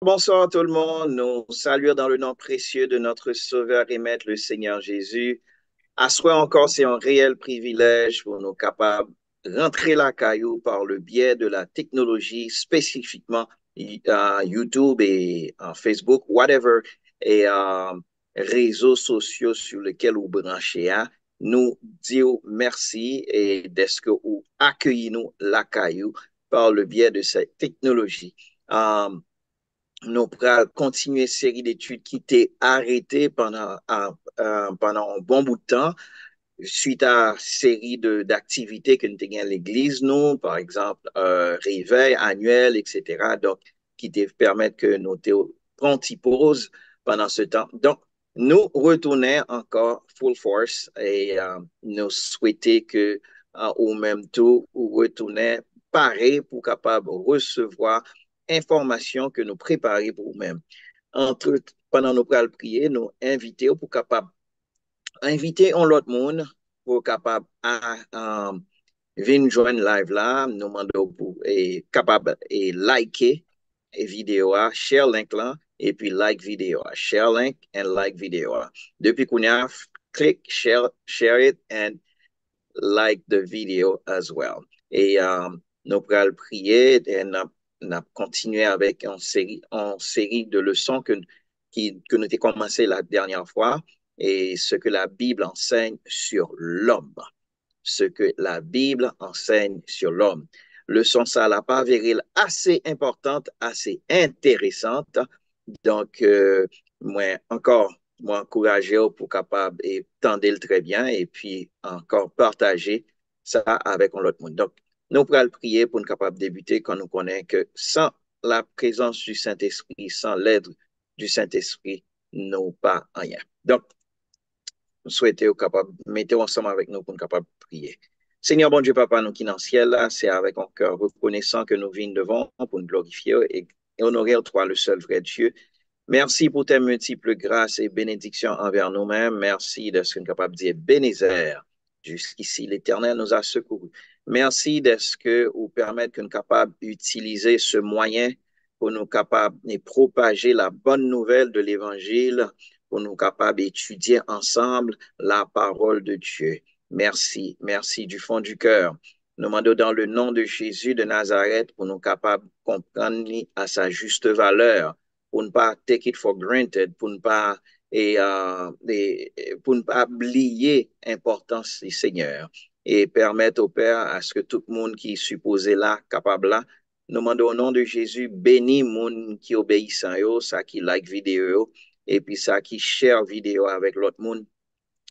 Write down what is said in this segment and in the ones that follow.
Bonsoir tout le monde, nous saluons dans le nom précieux de notre Sauveur et Maître, le Seigneur Jésus. À soi encore, c'est un réel privilège pour nous capables de rentrer la caillou par le biais de la technologie, spécifiquement YouTube et Facebook, whatever, et réseaux sociaux sur lesquels vous branchez. Nous disons merci et d'être que vous accueillez nous la caillou par le biais de cette technologie. Um, nous pourrons continuer une série d'études qui étaient arrêtées pendant un bon bout de temps suite à une série d'activités que nous avons à l'église, nous, par exemple, réveil annuel, etc. Donc, qui te permettent que nous prenions une pause pendant ce temps. Donc, nous retournons encore full force et nous souhaitons que, au même temps, nous retournons pareil pour capable recevoir informations que nous préparons pour nous-mêmes. Pendant nous prier, nous invitons pour capable inviter on l'autre monde pour capable à venir joindre live là, nous demandons pour capable et liker et vidéo, share link là et puis like vidéo, share link and like vidéo. Depuis qu'on a click share it and like the video as well. Et nous pourrons prier et nous continuer avec une série de leçons que nous avons commencé la dernière fois et ce que la Bible enseigne sur l'homme. Ce que la Bible enseigne sur l'homme. Leçon ça la pas viril assez importante, assez intéressante. Donc, moi encourager pour capable et tendre le très bien et puis encore partager ça avec l'autre monde. Donc, nous pourrons prier pour nous capable de débuter quand nous connaissons que sans la présence du Saint-Esprit, sans l'aide du Saint-Esprit, nous pas rien. Donc, nous souhaitons capable, mettez ensemble avec nous pour nous capable de prier. Seigneur bon Dieu, Papa, nous qui dans le ciel, là, c'est avec un cœur reconnaissant que nous venons devant pour nous glorifier et honorer toi, le seul vrai Dieu. Merci pour tes multiples grâces et bénédictions envers nous-mêmes. Merci de ce que nous sommes capables de dire Bénézer. Jusqu'ici, l'Éternel nous a secourus. Merci de ce que vous permettez que nous sommes capables d'utiliser ce moyen pour nous capables de propager la bonne nouvelle de l'Évangile, pour nous capables d'étudier ensemble la parole de Dieu. Merci, merci du fond du cœur. Nous demandons dans le nom de Jésus de Nazareth pour nous capables de comprendre à sa juste valeur, pour ne pas take it for granted, pour ne pas oublier l'importance du Seigneur et permettre au Père à ce que tout le monde qui est supposé là, capable là, nous demandons au nom de Jésus, bénis le monde qui obéissent à eux, ça qui like vidéo, et puis ça qui share vidéo avec l'autre monde.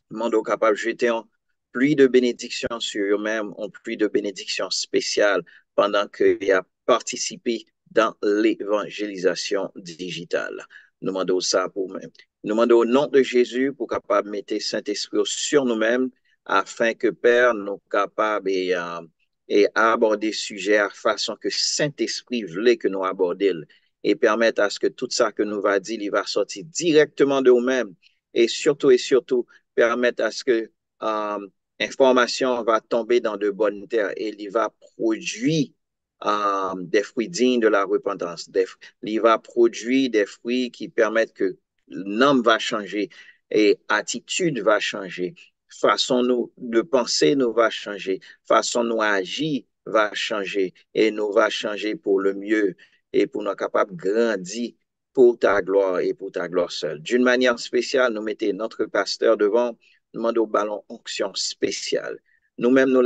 Nous demandons capable de jeter en pluie de bénédictions sur eux-mêmes, en pluie de bénédictions spéciales pendant qu'il a participé dans l'évangélisation digitale. Nous demandons ça pour nous. Nous demandons au nom de Jésus pour capable de mettre Saint-Esprit sur nous-mêmes afin que Père nous capable et aborder sujet à façon que Saint-Esprit voulait que nous abordions et permettre à ce que tout ça que nous va dire, il va sortir directement de nous-mêmes et surtout permettre à ce que l'information va tomber dans de bonnes terres et il va produire des fruits dignes de la repentance. Il va produire des fruits qui permettent que l'homme va changer et attitude va changer. Façon nous de penser nous va changer. Façon nous agir va changer et nous va changer pour le mieux et pour nous capables de grandir pour ta gloire et pour ta gloire seule. D'une manière spéciale, nous mettons notre pasteur devant, nous demandons au ballon onction spéciale. Nous-mêmes, nous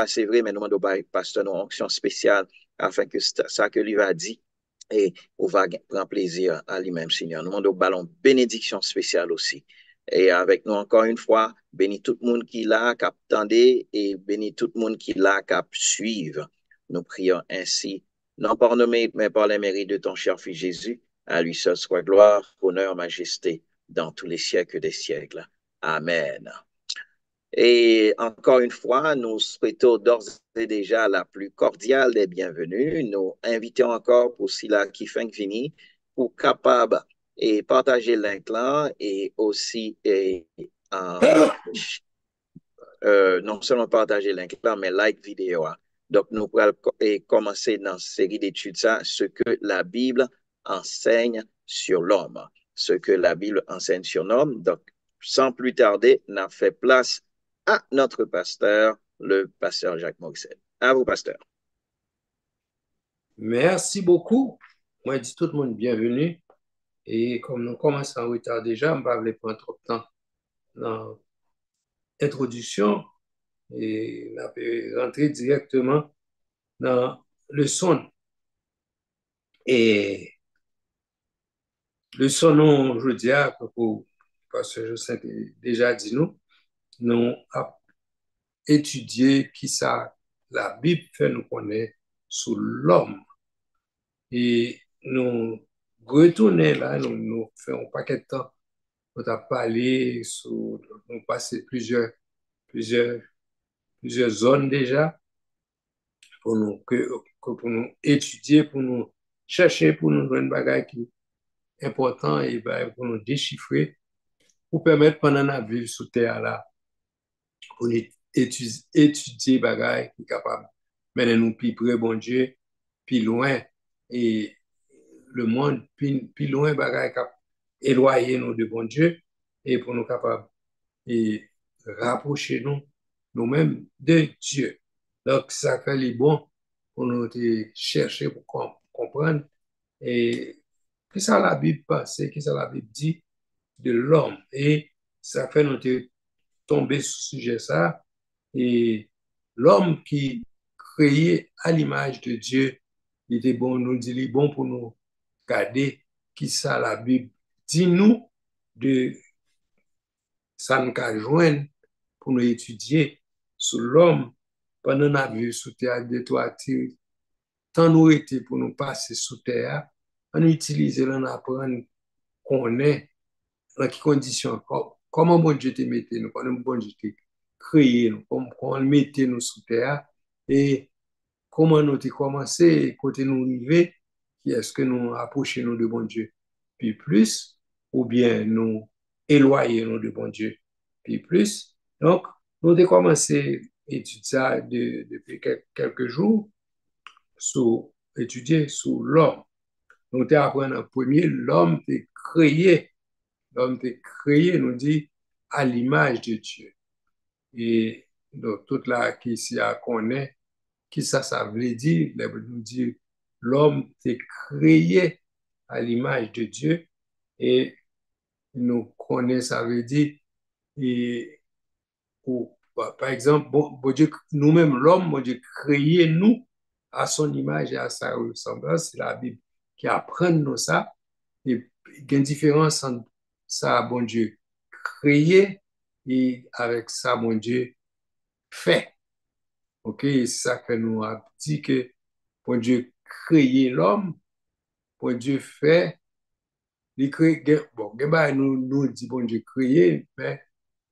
c'est vrai, mais nous demandons au pasteur une onction spéciale afin que ça que lui va dire et on va prendre plaisir à lui-même, Seigneur. Nous demandons au ballon bénédiction spéciale aussi. Et avec nous encore une fois, bénis tout le monde qui l'a, qui attendait, et bénis tout le monde qui l'a, qui suivre. Nous prions ainsi, non par nos mérites, mais par les mérites de ton cher Fils Jésus. À lui seul soit gloire, honneur, majesté, dans tous les siècles des siècles. Amen. Et encore une fois, nous souhaitons d'ores et déjà la plus cordiale des bienvenues. Nous invitons encore pour ceux qui font fini, pour capable et partager l'inclin et aussi euh, non seulement partager l'inclin, mais like vidéo. Donc, nous allons commencer dans cette série d'études, ça, ce que la Bible enseigne sur l'homme. Ce que la Bible enseigne sur l'homme. Donc, sans plus tarder, on a fait place à notre pasteur, le pasteur Jacques Morissette. À vous, pasteur. Merci beaucoup. Moi, je dis tout le monde bienvenue. Et comme nous commençons en retard déjà, on va pas prendre trop de temps dans l'introduction et on peut rentrer directement dans le son. Et le son, non, je dis, parce que je sais que déjà dit nous avons étudié qui ça, la Bible fait nous connaître sur l'homme. Et nous retournons là, nous faisons un paquet de temps. On a parlé, on a passé plusieurs, plusieurs zones déjà pour nous, pour nous étudier, pour nous chercher, pour nous donner une bagage qui est important et ben, pour nous déchiffrer, pour permettre pendant notre vie sur Terre là, pour nous étudier bagage qui est capable de mener nous plus près, bon Dieu, plus loin et le monde, plus loin bagage qui éloigner nous de bon Dieu et pour nous capables et rapprocher nous-mêmes de Dieu. Donc, ça fait les bons pour nous chercher pour comprendre et que ça la Bible pense, que ça la Bible dit de l'homme. Et ça fait nous tomber sur ce sujet ça. Et l'homme qui créé à l'image de Dieu, il était bon, nous dit, il est bon pour nous garder qui ça la Bible dit nous de ça nous a joindre pour nous étudier sur l'homme pendant la vie sous terre de toi, tant nous été pour nous passer sous terre, on utilise, on apprend qu'on est dans quelles conditions, comment bon Dieu te mettait nous, comment bon Dieu te créé nous, comment mettait nous sous terre et comment nous avons commencé, côté nous arriver, qui est-ce que nous approchons nous de bon Dieu, puis plus, ou bien nous éloigner nous de bon Dieu, puis plus. Donc, nous avons commencé à étudier ça depuis quelques jours, étudier sur l'homme. Nous avons appris en premier, l'homme est créé, nous dit, à l'image de Dieu. Et donc, toute la qui s'y a connaît, qui ça veut dire, nous dit, l'homme est créé à l'image de Dieu et nous connaissons, ça veut dire, et, par exemple, bon Dieu, nous-mêmes, l'homme, bon Dieu, créé nous à son image et à sa ressemblance, c'est la Bible qui apprend nous ça, et il y a une différence entre ça, bon Dieu, créé et avec ça, bon Dieu, fait. OK, c'est ça que nous a dit que bon Dieu créé l'homme, bon Dieu fait, il crée, bon, nous dit bon Dieu créé, mais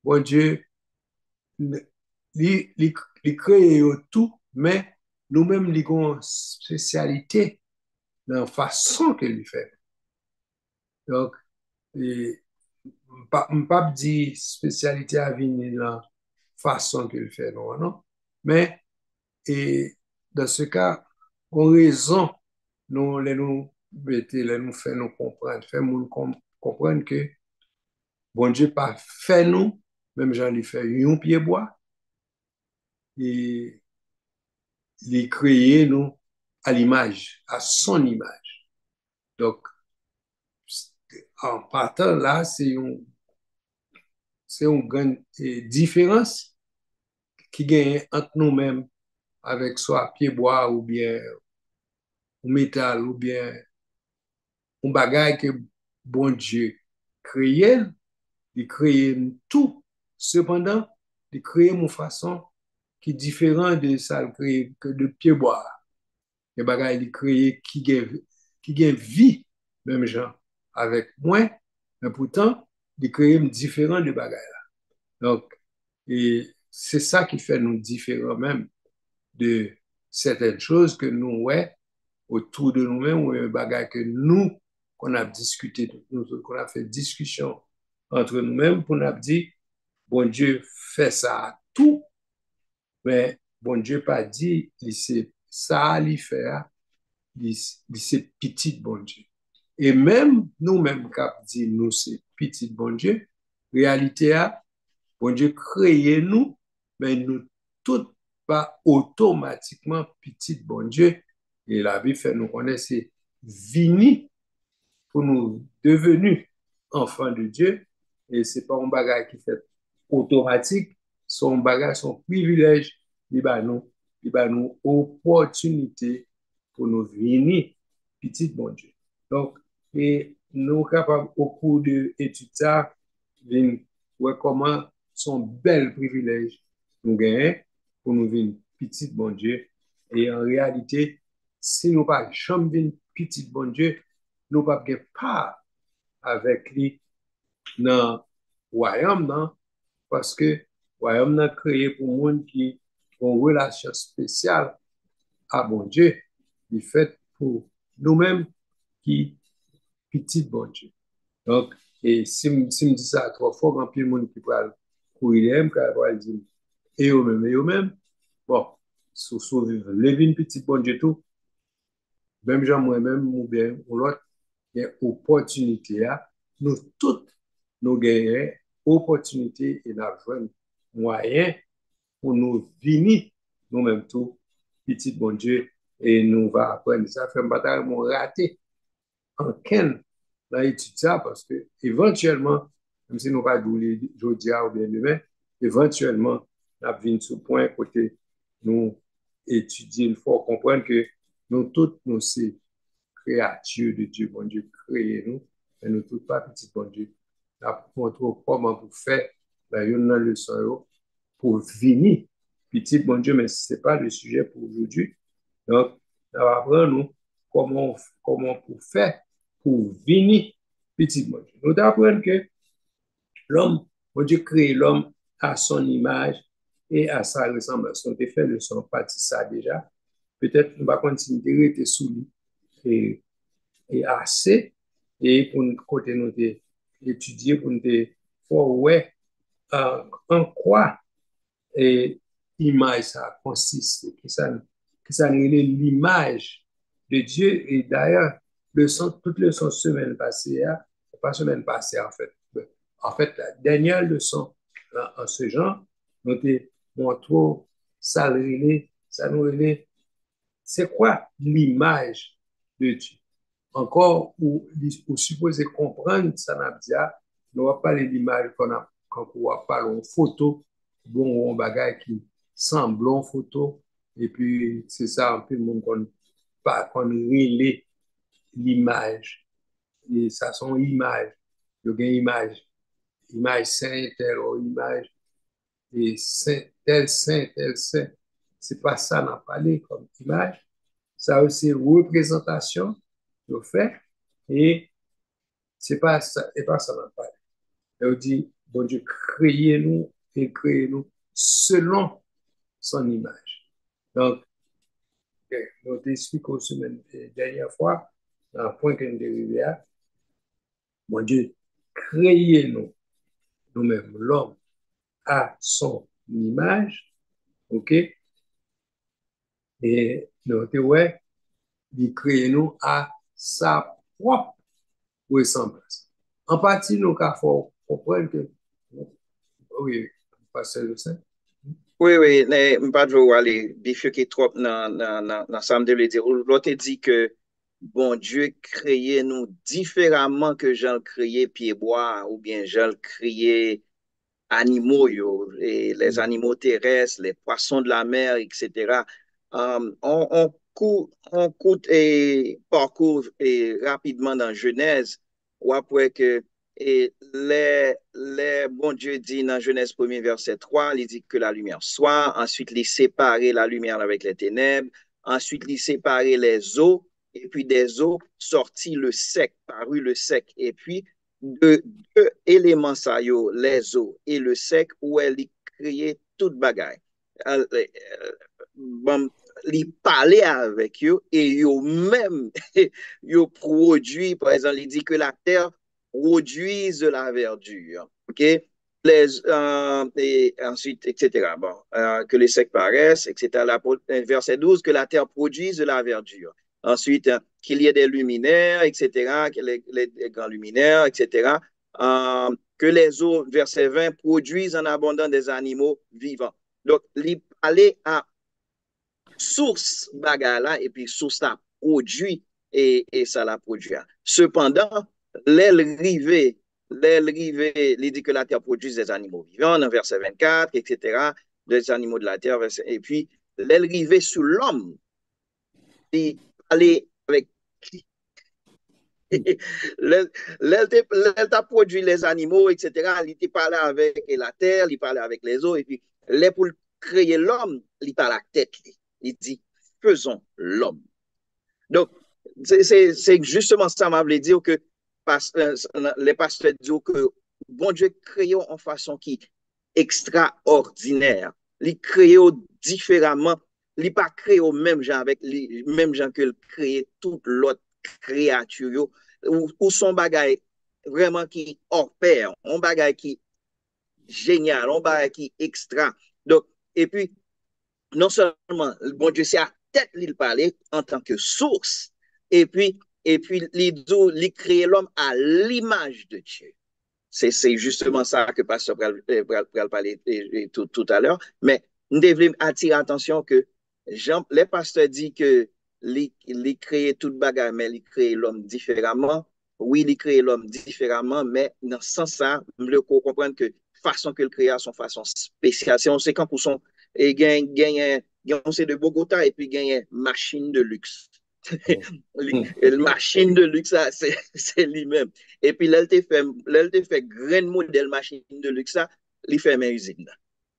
bon Dieu, il crée tout, mais nous-mêmes, nous avons une spécialité dans la façon qu'il fait. Donc, et, pas dire spécialité à venir dans la façon qu'il fait, non, non. Mais, et dans ce cas, en raison, nous mettez, nous fait nous comprendre, fait nous comprendre que bon Dieu pas fait nous, même j'en ai fait un pied bois, et il est créé nous à l'image, à son image. Donc, en partant là, c'est une grande différence qui gagne entre nous-mêmes avec soit pied bois ou bien ou métal ou bien un bagage que bon Dieu créé, il crée tout. Cependant, il crée une façon qui est différente de ça que de pied bois. Les bagages il crée qui gagne vie, même genre, avec moins, mais pourtant, il crée différent de bagages. Donc, et c'est ça qui fait nous différents même de certaines choses que nous, ouais, autour de nous-mêmes, ou un bagage que nous, qu'on a discuté, qu'on a fait discussion entre nous-mêmes, pour nous dire, bon Dieu fait ça à tout, mais bon Dieu pas dit, c'est ça à lui faire, c'est petit bon Dieu. Et même nous-mêmes, cap dit nous, c'est petit bon Dieu, réalité, bon Dieu créé nous, mais nous tous pas automatiquement petit bon Dieu. Et la Bible fait nous connaître, c'est vini pour nous devenir enfants de Dieu. Et c'est pas un bagage qui fait automatique, son bagage, son privilège, il va nous opportunité pour nous venir petit bon Dieu. Donc, et nous capables au cours de l'étude ça, de voir comment son bel privilège nous gagnons pour nous venir petit bon Dieu. Et en réalité, si nous pas jamais petit bon Dieu, nous pas pas avec lui dans le royaume, non? Parce que le royaume est créé pour monde qui ont une relation spéciale à bon Dieu. Il est fait pour nous-mêmes qui petit bon Dieu. Donc, et si je dis ça trois fois, quand il y a monde qui parle courir, qui va dire, et eux-mêmes, bon, sous vivre, les petit bon Dieu tout, même gens moi-même, ou bien, ou l'autre, il y a opportunité à nous toutes nous gagner opportunité et d'avoir moyen pour nous venir nous-mêmes tout petit bon Dieu et nous va apprendre ça fait une bataille mon raté en ken dans l'étude ça parce que éventuellement même si nous pas douler aujourd'hui ou bien demain éventuellement nous venir sur point côté nous étudier il faut comprendre que nous toutes nous c'est créature de Dieu, bon Dieu, créé nous, mais nous tous pas petit bon Dieu. Nous montrons comment pour faire la leçon pour venir petit bon Dieu, mais ce n'est pas le sujet pour aujourd'hui. Donc, nous allons apprendre nous comment pour faire pour venir petit bon Dieu. Nous apprenons que l'homme, bon Dieu crée l'homme à son image et à sa ressemblance. On a fait le son partie ça déjà. Peut-être nous va continuer de sous lui et assez et pour nous côté nous étudier pour nous pour ouais en quoi et image ça consiste qui ça l'image de Dieu et d'ailleurs toute leçon semaine passée pas semaine passée en fait la dernière leçon en ce genre nous montrons ça nous relève c'est quoi l'image de Dieu encore ou supposer comprendre ça n'a pas nous va parler d'image qu'on a quand on va parler en photo bon on bagage qui semble en photo et puis c'est ça un peu le monde qu'on pas qu'on relève l'image et ça son image il y a une image saint telle image et tel saint c'est pas ça n'a parlé comme image ça aussi représentation de fait et c'est pas ça et pas ça n'a parlé elle dit bon Dieu créez-nous et créez-nous selon son image donc nous t'expliquons semaine dernière fois dans le point que nous dérivons à mon Dieu créez-nous nous-mêmes l'homme à son image ok et nous ouais il crée nous à sa propre ressemblance en partie nous il faut comprendre que oui pasteur le Saint Oui, oui, mais pas de aller bifurquer trop dans ça me devait dire. L'autre dit que bon Dieu créé nous différemment que Jean le créé pied bois ou bien Jean le créé animaux, et les animaux terrestres, les poissons de la mer, etc. On court et parcourt et rapidement dans Genèse, ou après que bon Dieu dit dans Genèse 1er verset 3, il dit que la lumière soit, ensuite il séparait la lumière avec les ténèbres, ensuite il séparait les eaux, et puis des eaux sortit le sec, parut le sec, et puis de deux éléments ça yo, les eaux et le sec où elle créé toute bagaille. Bon, li parlait avec eux et yo même yo produit par exemple il dit que la terre produise de la verdure. OK? et ensuite, etc. Bon, que les secs paraissent, etc. Verset 12, que la terre produise de la verdure. Ensuite, qu'il y ait des luminaires, etc., que les grands luminaires, etc. Que les eaux, verset 20, produisent en abondance des animaux vivants. Donc, aller à source bagala et puis source ça produit et ça la produit. Cependant, l'aile rivée, il dit que la terre produit des animaux vivants, dans verset 24, etc., des animaux de la terre, et puis l'aile rivée sur l'homme, il aller avec l'aile t'a produit les animaux, etc., il parlait avec la terre, il parlait avec les eaux, et puis l'aile pour créer l'homme, il parle à la tête, il dit, faisons l'homme. Donc, c'est justement ça, m'a voulu dire que les pasteurs disent que bon Dieu créé en façon qui extraordinaire. Il créé différemment. Il n'est pas créé au même genre avec les mêmes gens que créé toute l'autre créature ou son bagage vraiment qui hors pair, un bagage qui génial, un bagage qui extra. Donc, et puis, non seulement, bon Dieu, c'est à tête qu'il parlait en tant que source, et puis, il crée l'homme à l'image de Dieu. C'est justement ça que Pasteur Pral parlait tout à l'heure. Mais nous devons attirer attention que les pasteurs disent que il crée toute bagarre, mais il crée l'homme différemment. Oui, il crée l'homme différemment, mais dans ce sens-là, nous comprendre que façon que le crée son façon spéciale. C'est 50% et gagne c'est de Bogota et puis gagne machine de luxe. La machine de luxe, c'est lui-même. Et puis, là, il fait grand modèle machine de luxe, il fait mes usines.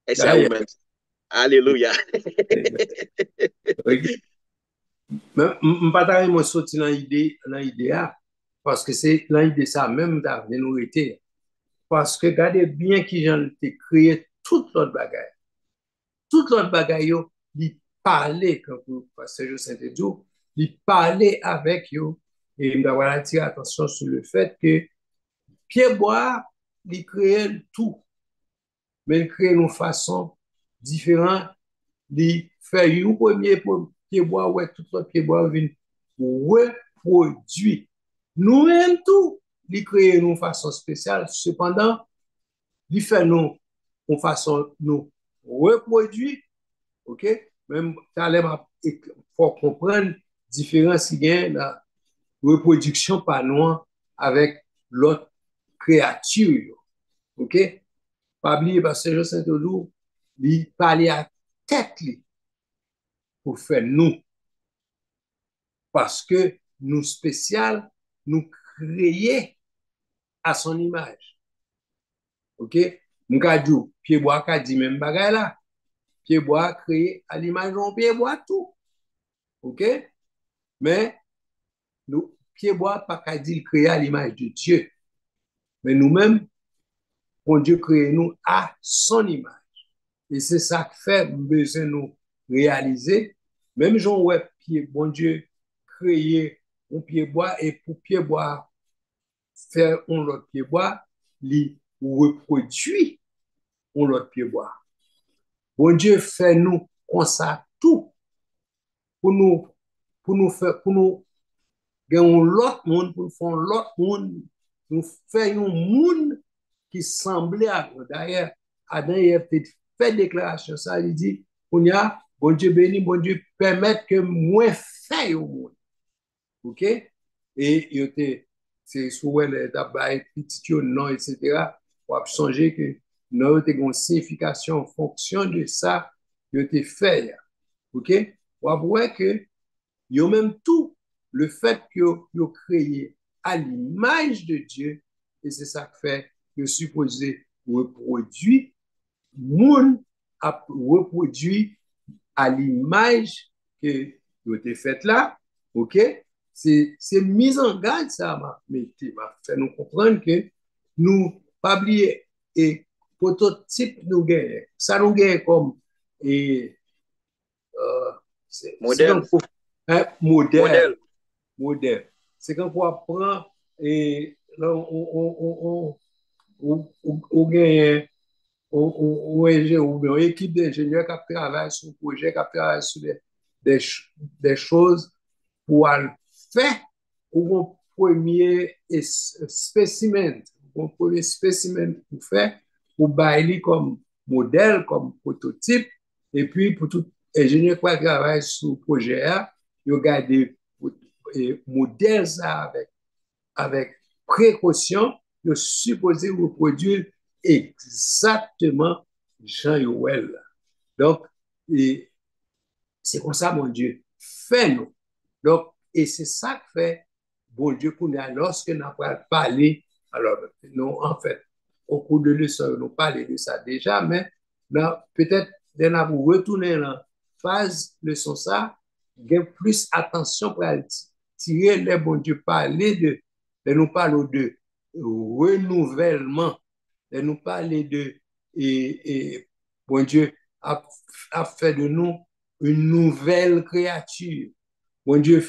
Et c'est à vous-même. Alléluia. Mais je pas moi sorti dans l'idée parce que c'est dans l'idée ça même d'avenir nous était parce que regardez bien qui j'en ai créé toute l'autre bagaille. Toute l'autre bagaille yo, il parlait quand vous pasteur José Saint-Dieu, il parlait avec yo et me d'avoir attiré attention sur le fait que Pierre-Bois, il créait tout, mais il créait une façon différente. Il fait un premier Pierre-Bois, ouais, tout le Pierre-Bois vient reproduit. Nous-mêmes tout, il crée une façon spéciale. Cependant, il fait nous une façon nous reproduire. OK? Même, il faut comprendre la différence qu'il y a dans la reproduction par nous avec l'autre créature. OK? Pas oublier parce que Saint-Odour, il parlait à tête pour faire nous. Parce que nous spécial, nous créer à son image. OK? M'kadjou, Pied-Bois a dit même bagay là. Pied-Bois créé à l'image de Pied-Bois tout. OK? Mais nous, Pied-Bois pas dit créé à l'image de Dieu. Mais nous-mêmes, bon Dieu créé nous à son image. Et c'est ça que fait besoin nous réaliser. Même Jean ouais, bon Dieu créé un pied-bois et pour pied-bois faire un autre pied-bois, il reproduit un autre pied-bois. Bon Dieu fait nous comme ça tout pour nous faire, pour nous gagner l'autre monde, pour nous faire l'autre monde, nous faire un monde qui semblait à nous. D'ailleurs, Adam a peut-être fait déclaration, ça, il dit, on y a, bon Dieu béni, bon Dieu permettre que moi fasse au monde. OK? Et il était, c'est souvent les tabacs, petits non, etc. Pour changer que nous avons une signification en fonction de ça, il était fait. OK? Pour voir que il même tout le fait que vous créé à l'image de Dieu, et c'est ça que fait que supposé reproduire, monde a reproduit à l'image que vous avez faite là, ok? C'est mise en garde, ça m'a fait nous comprendre que nous, pas oublier, et prototype nous gagnons. Ça nous gagne comme, et, c'est Modèle. comme modèle. Modèle. Modèle. C'est quand on apprend et là, on gagne ou bien une équipe d'ingénieurs qui travaille sur un projet, qui travaille sur des, des choses pour faire un premier spécimen, un premier spécimen pour faire, pour bailler comme modèle, comme prototype, et puis pour tout ingénieur qui travaille sur le projet, il regarde le modèle ça avec précaution, de supposer reproduire exactement Jean-Yoel. Donc, c'est comme ça, mon Dieu, fais-nous. Donc, et c'est ça que fait, bon Dieu, pour nous, lorsque nous avons parlé, alors, nous, en fait, au cours de leçon, nous parlé de ça déjà, mais peut-être, nous avons retourné dans la phase leçon ça, gain plus attention pour tirer les bon Dieu, parler de nous parler de renouvellement, de nous parler de, bon Dieu, a fait de nous une nouvelle créature. Bon Dieu,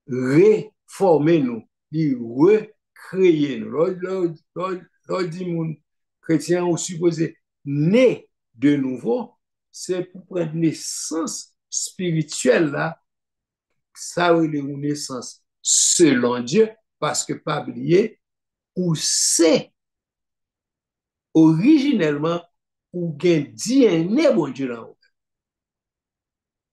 réformer nous, il recréer nous. Lors dit mon chrétien ou supposé né de nouveau, c'est pour prendre naissance spirituelle là, ça ou une naissance selon Dieu, parce que pas oublier, ou c'est originellement ou gen DNA bon Dieu là.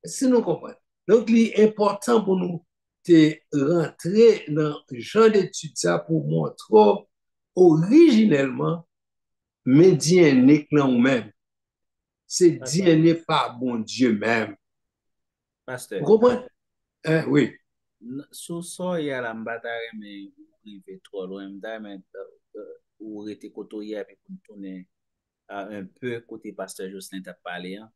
Si nous comprenons. Donc, il est important pour nous de rentrer dans le genre d'étude ça pour montrer originellement, mais DNA nous-mêmes. C'est DNA par bon Dieu même. Pasteur, Vous comprenez? Oui. sous ça, il y a la bataille, mais privé trop loin, mais ou rete koto hier, puis pour tourner un peu côté pasteur Jocelyn t'a parlé. Hein.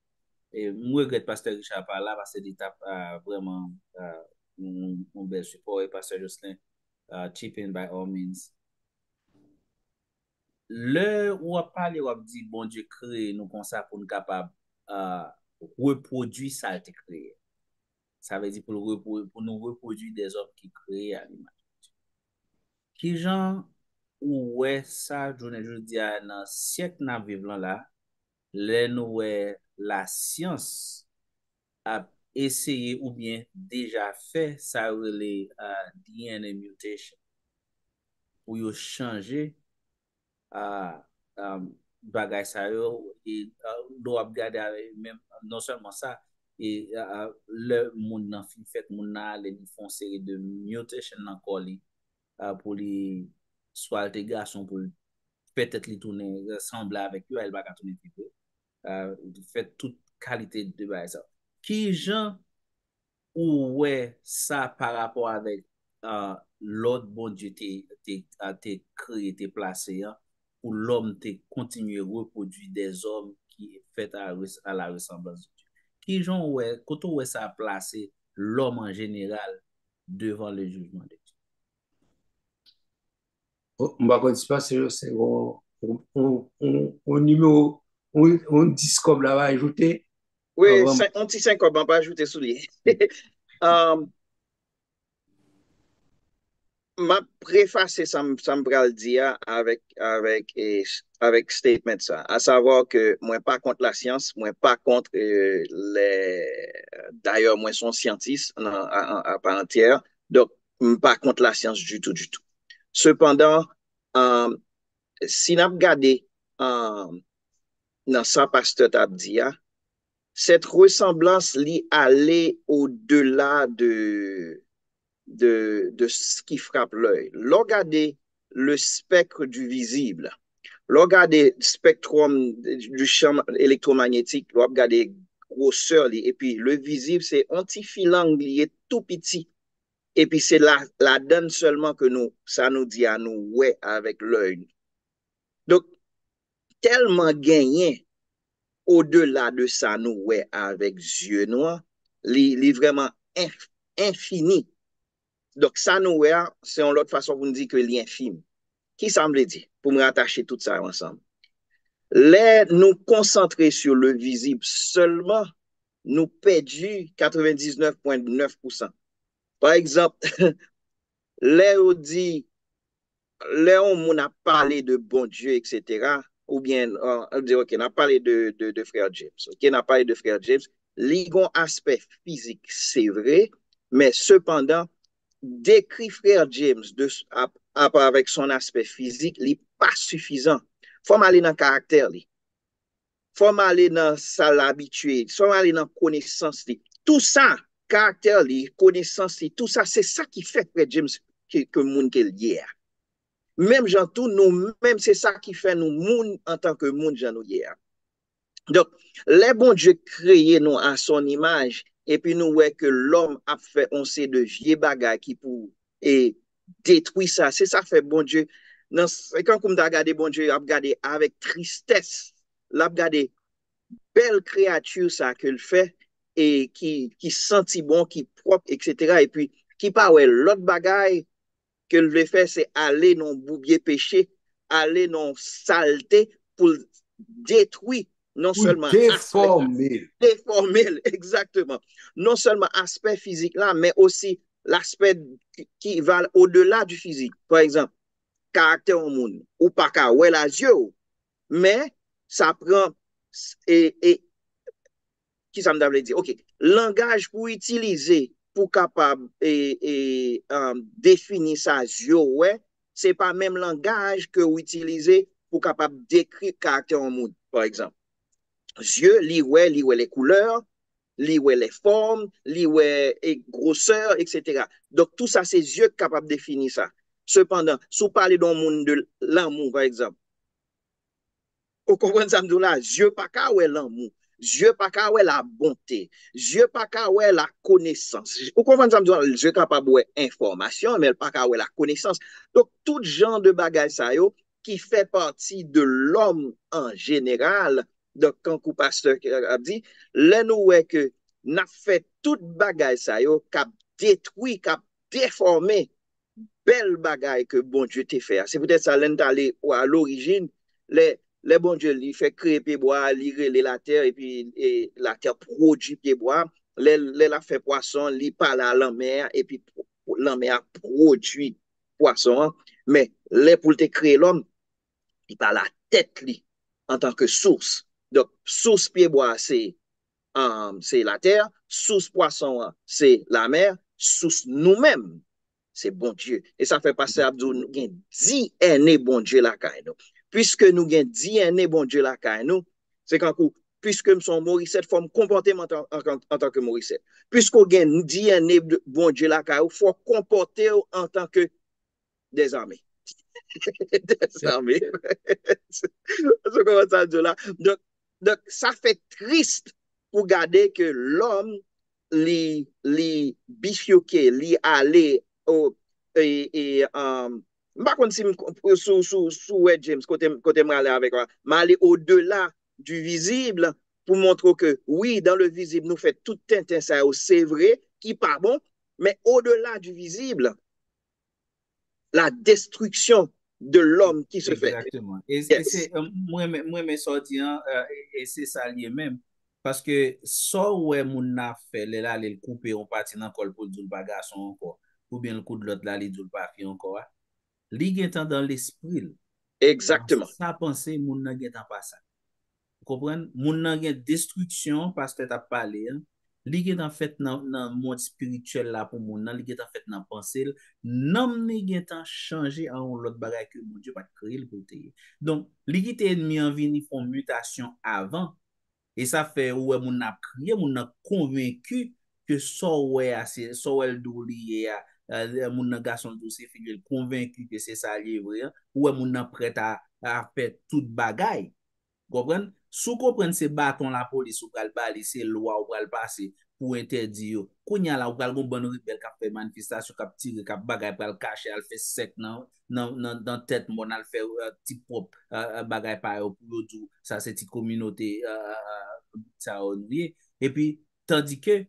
Et moi, je regrette pasteur Richard par là, parce que il t'a vraiment un bel support, et pasteur Jocelyn, chip in by all means. Le ou a parlé, ou a dit, bon Dieu crée nous comme ça pour nous capable reproduire ça a été créé. Ça veut dire pour nous reproduire des hommes qui créent à l'image. Qui gens ou ouais ça, je dis à dans siècle n'a vivant là, les nous la science a essayé ou bien déjà fait ça les DNA mutation pour yo changer bagay sa yo et do ap gade même non seulement ça et le monde nan fin fait moun nan les font série de mutation nan koli pour les soit des garçons pour peut-être les tourner ressembler avec eux elle va tourner un peu fait toute qualité de bagay ça qui gens ou ouais ça par rapport avec l'autre bon Dieu t'es créé t'es placé hein, pour l'homme te continuer à reproduire des hommes qui fait à la ressemblance de Dieu. Qui genre ouais quand on ouais ça placé l'homme en général devant le jugement de Dieu. On va continuer c'est un numéro on disque comme là va ajouter. Oui, un petit 5 on va pas ajouter sous lui. Ma préface ça me pral dire avec statement ça, à savoir que moi pas contre la science, moi pas contre d'ailleurs moi son scientiste à part entière, donc pas contre la science du tout du tout. Cependant, si n'a regardé dans ça pasteur t'a dit cette ressemblance li aller au-delà de ce qui frappe l'œil. Regardez le spectre du visible. Regardez le spectrum du champ électromagnétique. Regardez grosseur. Et puis, le visible, c'est antifilant, il est tout petit. Et puis, c'est la donne seulement que ça nous dit à nous, ouais, avec l'œil. Donc, tellement gagné au-delà de ça, nous, ouais, avec yeux noirs, il est vraiment infini. Donc, ça nous, c'est une autre façon pour nous dire que l'infime. Qui ça me dit? Pour me rattacher tout ça ensemble. Les nous concentrer sur le visible seulement, nous perdons 99,9%. Par exemple, les on dit, les on a parlé de bon Dieu, etc., ou bien, on dit, OK, on a parlé de frère James. OK, on a parlé de frère James. Ligon aspect physique, c'est vrai, mais cependant, décrit frère James avec son aspect physique, il n'est pas suffisant. Faut aller dans le caractère. Faut aller dans sa l'habitude. Faut aller dans la connaissance. Tout ça, caractère, connaissance, tout ça, c'est ça qui fait frère James que monde qu'il y a. Même gens tout nous même c'est ça qui fait nous monde en tant que monde gens nous hier. Donc les bon Dieu créé nous à son image et puis nous ouais que l'homme a fait on sait de vieux bagages qui pour et détruire ça, c'est ça fait bon Dieu. Dans quand comme regarder bon Dieu a regardé avec tristesse, l'a regardé belle créature ça qu'il fait et qui sentit bon, qui propre etc. et puis qui pas ouais l'autre bagaille que le veut faire, c'est aller dans boubier péché, aller dans saleté pour détruire non Pour seulement aspect, déformer. déformer, exactement, non seulement aspect physique là, mais aussi l'aspect qui va au-delà du physique. Par exemple, caractère au monde, ou pas qu'à ouais la yeux, mais ça prend et qui ça me dire? OK, langage pour utiliser pour capable définir ça ouais, c'est pas même langage que vous utilisez pour capable décrire caractère en monde par exemple. Yeux, li ouais les couleurs, li ouais les formes, li ouais et grosseur etc. Donc tout ça c'est yeux capable de définir ça. Cependant, si vous parlez d'un monde de l'amour par exemple, vous comprenez ça là, Dieu pas qu'à ouais l'amour, Dieu pas qu'à ouais la bonté, Dieu pas qu'à ouais la connaissance. Vous comprenez ça Dieu capable ouais information mais pas qu'à ouais la connaissance. Donc tout genre de bagages ça yo qui fait partie de l'homme en général. Donc quand le pasteur a dit, là nous ouais que n'a fait tout bagage ça yo cap détruit, cap déformé belle bagaille que bon Dieu t'a fait. C'est peut-être ça l'entaller à l'origine les bon Dieu lui fait créer pied bois, lui la terre et puis la terre produit pied bois, les la fait poisson, lui parle à la mer et puis la mer produit poisson, mais les pour te créer l'homme, il parle la tête lui en tant que source. Donc source pied bois c'est la terre, source poisson c'est la mer, source nous-mêmes c'est bon Dieu. Et ça fait passer à nous avons 10 années bon Dieu la caille nous. Puisque nous avons 10 années bon Dieu la caille nous, c'est quand puisque nous sommes Morissette, il faut me comporter en tant que Morissette. Puisque nous avons 10 années bon Dieu la caille, il faut comporter en tant que des armées. Des armées. C'est comment ça dit là. Donc, ça fait triste pour garder que l'homme li bifurqué, li aller au par contre, si sous James, côté m'aller avec moi, m'aller au-delà du visible pour montrer que oui, dans le visible, nous fait tout tintin ça, c'est vrai, qui pas bon, mais au-delà du visible, la destruction de l'homme qui se fait. Exactement. Et Yes. c'est moi mais sorti et c'est ça lié même parce que ça ouais moun n'a fait là le couper on parti dans col pour dire bagason encore ou bien le coup de l'autre là il dit pas fi encore. Li gen tan dans l'esprit. Dans Exactement. sa pensée moun nan gen tan pas ça. Vous comprenez? Moun nan gen destruction parce que t'as parlé. Li gen tan fait dans monde spirituel là pour moun nan, li gen tan fait dans pensée, nan li gen tan changer en l'autre bagage que mon Dieu pas créer pour te. Donc, li qui était ennemi en vini font mutation avant et ça fait ouais moun n'a crié, moun n'a convaincu que ça ouais c'est ça ouais dou lié à moun nan garçon dou c'est figure convaincu que c'est ça lié vrai. Ouais moun nan prêt à faire toute bagaille. Comprenez? Sous comprendre ces bâtons la police ou pral bali, c'est loi ou pral passer pour interdire. Kounya la ou pral gon bon rebelle qui fait manifestation, qui tire, qui bagay pral cacher, elle fait sec dans tête mon elle fait petit propre bagay pa yo pour dire ça c'est une communauté ça oublié et puis tandis que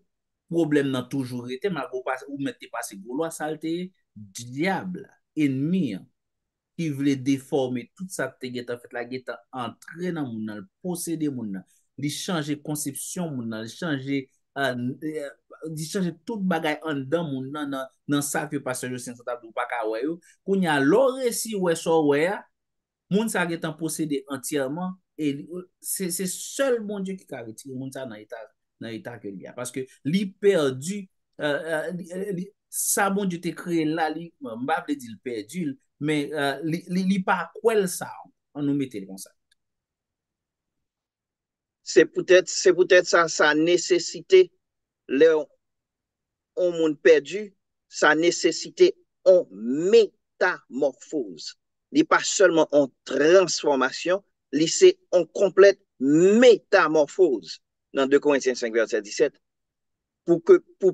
problème n'a toujours été malgré pas ou mettez pas ces gros loi saleté diable ennemi qui voulait déformer tout ça que tu as fait la guetta entrer dans moun nan posséder moun nan li changer conception moun nan li changer tout bagay en dedans moun nan dans ça que pasteur Joseph Santable ou pas ka wè yo kounya lo récit wè so wè Moun sa getan possédé entièrement, et c'est seul bon Dieu qui a retiré moun sa dans l'état que li a. Parce que li perdu, ça bon Dieu te créé là, li, m'ba vle di l perdu, mais li pas kwel ça, on nous mette comme ça. C'est peut-être ça, sa nécessité, on monde perdu, sa nécessité en métamorphose. Il n'est pas seulement en transformation, c'est en complète métamorphose dans 2 Corinthiens 5, verset 17, pour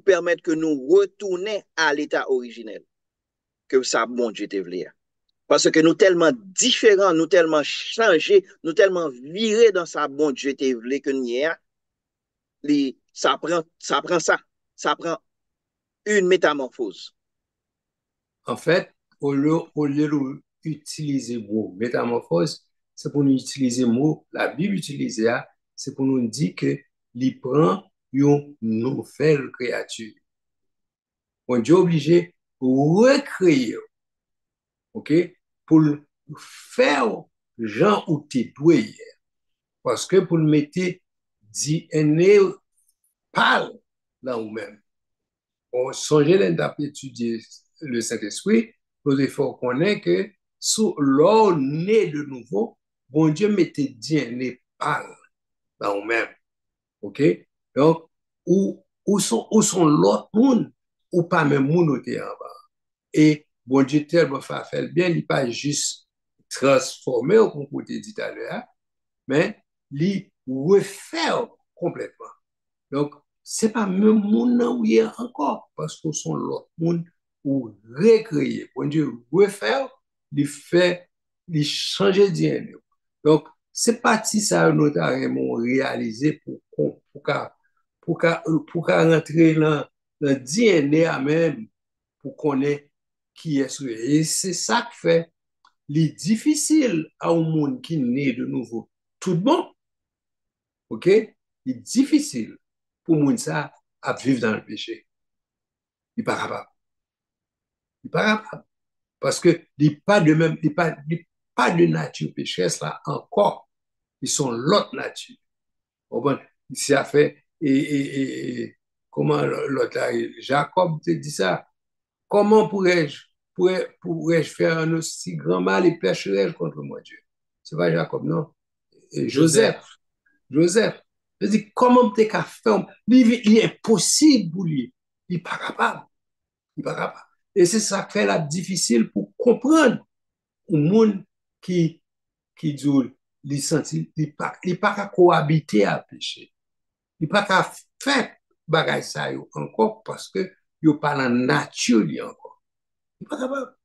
permettre que nous retournions à l'état originel que ça, bon Dieu, te voulait. Parce que nous tellement différents, nous tellement changés, nous tellement virés dans sa bon Dieu te voulait que nous y est, ça prend une métamorphose. En fait, au lieu d'utiliser le mot métamorphose, c'est pour nous utiliser le mot, la Bible utilise, c'est pour nous dire que il prend une nouvelle créature. On est obligé de recréer, ok, pour faire gens ou t'étouer. Parce que pour le mettre DNA pâle dans vous-même. On songe d'étudier le Saint-Esprit, nous devons connaître que sous l'eau né de nouveau, bon Dieu mettait DNA pâle dans vous-même. OK? Donc, où sont l'autre monde, ou pas même monde en bas. Et bon Dieu tellement fait bien, il n'est pas juste transformé, comme vous avez dit tout à l'heure, mais il refait complètement. Donc, ce n'est pas même monde où il y a encore, parce que sont l'autre monde ou recréer. Bon Dieu refaire, il fait, il changer d'IN. Donc, c'est parti ça, nous avons réalisé pour rentrer dans le DNA même, pour connaître qui est ce. Et c'est ça qui fait les difficile à un monde qui naît de nouveau. Tout bon, ok? Il est difficile pour moun ça à vivre dans le péché. Il n'est pas capable. Il n'est pas capable. Parce que il n'est pas de même, il pas de nature pécheresse là encore. Ils sont l'autre nature. Bon, ici a fait, comment l'autre là, Jacob te dit ça, comment pourrais-je faire un aussi grand mal et pécherais-je contre moi, Dieu? C'est pas Jacob, non. Et Joseph. Je dis, comment tu es capable? Il est impossible pour lui. Il n'est pas capable. Il n'est pas capable. Et c'est ça qui fait la difficile pour comprendre au monde qui dit, il senti, il pas qu'à cohabiter à péché. Il pas qu'à faire bagay ça encore parce que il pas la nature encore. Il n'est pas capable.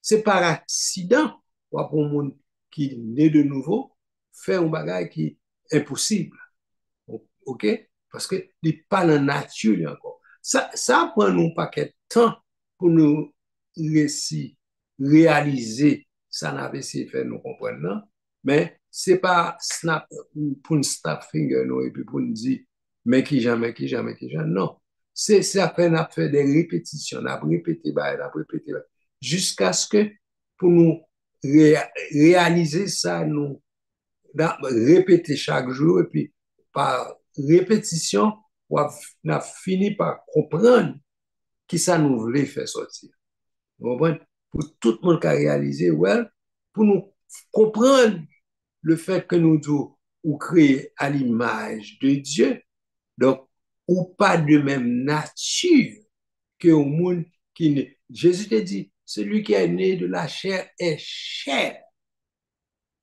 C'est par accident pour un monde qui est né de nouveau faire un bagay qui est impossible. OK? Parce que n'est pas la nature encore. Ça prend nous pas quel temps pour nous réaliser ça n'avait essayé de faire nous comprendre, non? Mais c'est pas pour nous snap finger nous, et puis pour nous dire mais qui jamais, non. C'est après on a fait des répétitions, on a répété, jusqu'à ce que pour nous réaliser ça, nous répéter chaque jour, et puis par répétition, on a fini par comprendre qui ça nous voulait faire sortir. Pour tout le monde qui a réalisé, well, pour nous comprendre le fait que nous devons créer à l'image de Dieu, donc, ou pas de même nature que au monde qui naît. Jésus te dit, celui qui est né de la chair est chair.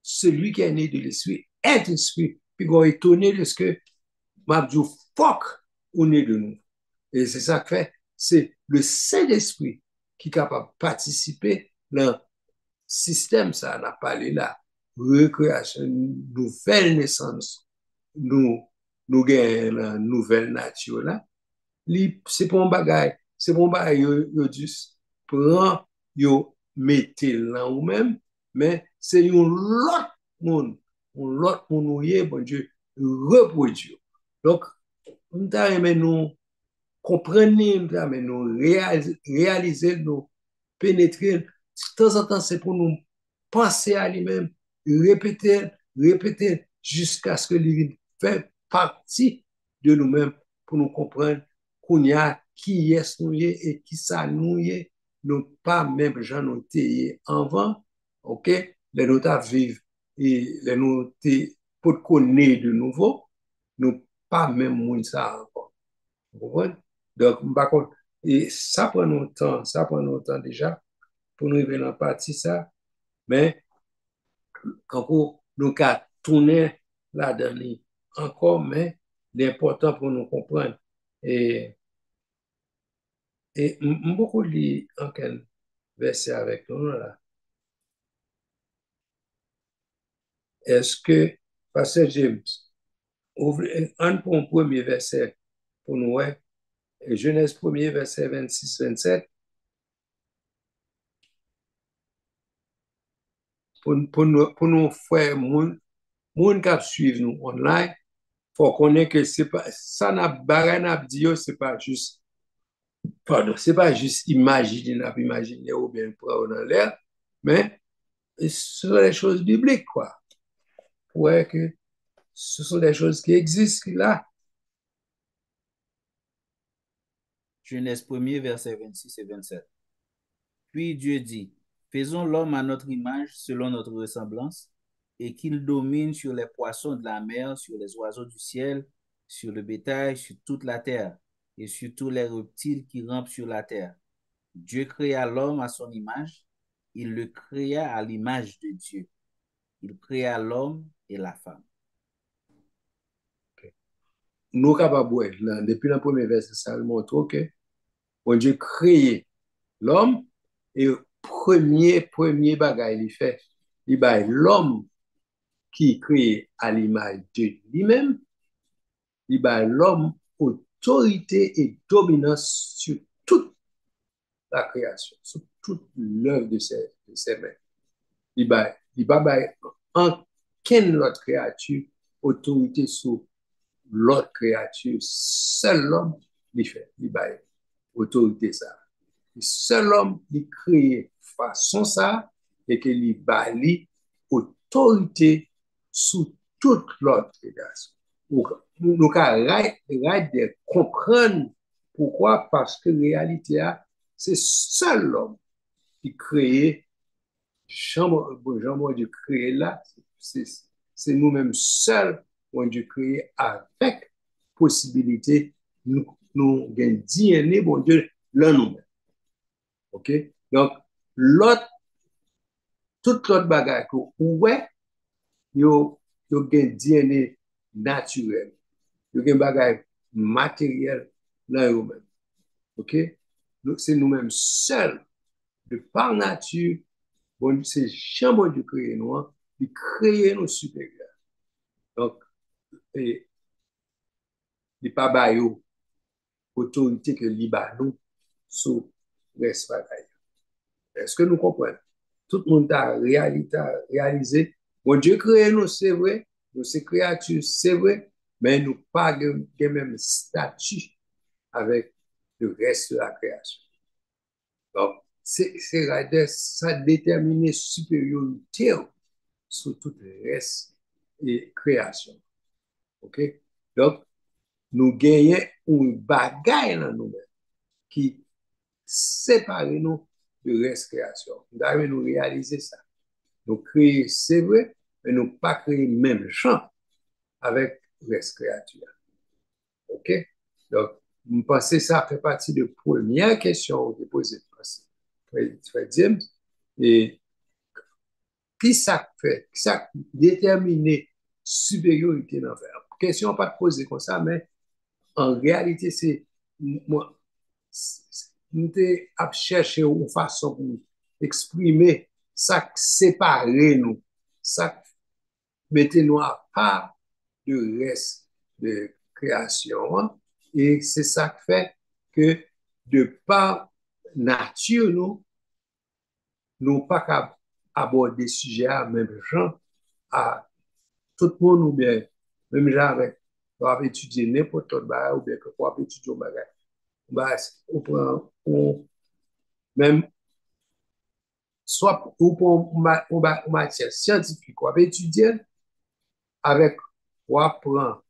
Celui qui est né de l'esprit est esprit. Puis on est étonné de ce que Mabdou fuck on est de nous. Et c'est ça que fait, c'est le Saint-Esprit qui est capable de participer dans le système, ça, on a parlé là, recréation, nouvelle naissance, nous gagnons une nouvelle nature là. C'est pour un bagage, yo juste prend, yo mettez là ou même, mais c'est un autre monde où bon Dieu, reproduit. Donc, nous nous comprendre, nous réaliser, nous pénétrer. De temps en temps, c'est pour nous penser à lui-même, répéter jusqu'à ce que lui fait partie de nous-mêmes pour nous comprendre qu'on y a qui est nous et qui ça nous est, nous pas même gens nous avant, ok, les nous vivre et les nous pour connaître de nouveau, nous pas même moun ça encore. Vous comprenez? Donc, par contre, et ça prend nous temps déjà pour nous arriver dans la partie ça, mais quand nous avons tourné là-dedans encore, mais l'important pour nous comprendre. Et, et beaucoup lit en quel verset avec nous là. Est-ce que, Pasteur James, ouvre un pour un premier verset pour nous, ouais, Genèse 1er, verset 26-27, pour nous faire moun qui suivent nous online, faut connaître que c'est pas ça n'a n'a dit c'est pas juste pardon, c'est pas juste imaginer ou bien prendre dans l'air, mais ce sont des choses bibliques quoi. Ouais que ce sont des choses qui existent là. Genèse 1er, versets 26 et 27. Puis Dieu dit, faisons l'homme à notre image, selon notre ressemblance, et qu'il domine sur les poissons de la mer, sur les oiseaux du ciel, sur le bétail, sur toute la terre, et sur tous les reptiles qui rampent sur la terre. Dieu créa l'homme à son image, il le créa à l'image de Dieu. Il créa l'homme et la femme. Nous capables depuis le premier verset, ça montre que bon Dieu créé l'homme et premier bagage il fait, il bail l'homme qui crée à l'image de lui-même, il bail l'homme autorité et dominance sur toute la création, sur toute l'œuvre de ses mains. Il bail en quelle autre créature autorité sur l'autre créature, seul l'homme il fait, il bail autorité ça. Seul homme qui crée façon ça et que lui bali autorité sous toute l'autre création. Nous avons de comprendre pourquoi, parce que la réalité, c'est seul l'homme qui crée, Jean-Dieu créé là, c'est nous-mêmes seuls qui Dieu créé avec possibilité, nous gagnons DNA, bon Dieu, là nous-mêmes. OK? Donc, toute l'autre bagage que ouais, yo gen DNA naturel. Yo gen bagage matériel dans eux-mêmes. OK? Donc, c'est nous-mêmes seuls, de par nature, bon, c'est jamais de créer nous, de créer nos supérieurs. Donc, il n'y a pas bayo autorité que liba nous sur reste bagaille. Est-ce que nous comprenons? Tout le monde a réalisé. Bon Dieu créé nous, c'est vrai. Nous, ces créatures, c'est vrai. Mais nous pas le même statut avec le reste de la création. Donc, ça détermine supériorité sur tout le reste de création. OK? Donc, nous gagnons une bagaille dans nous-mêmes qui sépare nous de reste création. Nous devons réaliser ça. Nous créer, c'est vrai, mais nous pas créer même champ avec reste créature. OK? Donc, je pense que ça fait partie de la première question que vous posez, Frère James. Et qui ça fait, qui ça détermine supériorité dans faire? Question pas de poser comme ça, mais en réalité, c'est moi, nous avons cherché une façon pour exprimer ça sépare nous, ça mettait nous à part du reste de création. Et c'est ça qui fait que de par nature, nous pas qu'à aborder des sujets à même gens, à tout le monde ou bien, même gens avec, on va étudier n'importe quel bagage ou bien que on va étudier un bagage. On prend même soit ou pour matière scientifique, ou étudier avec, ou apprendre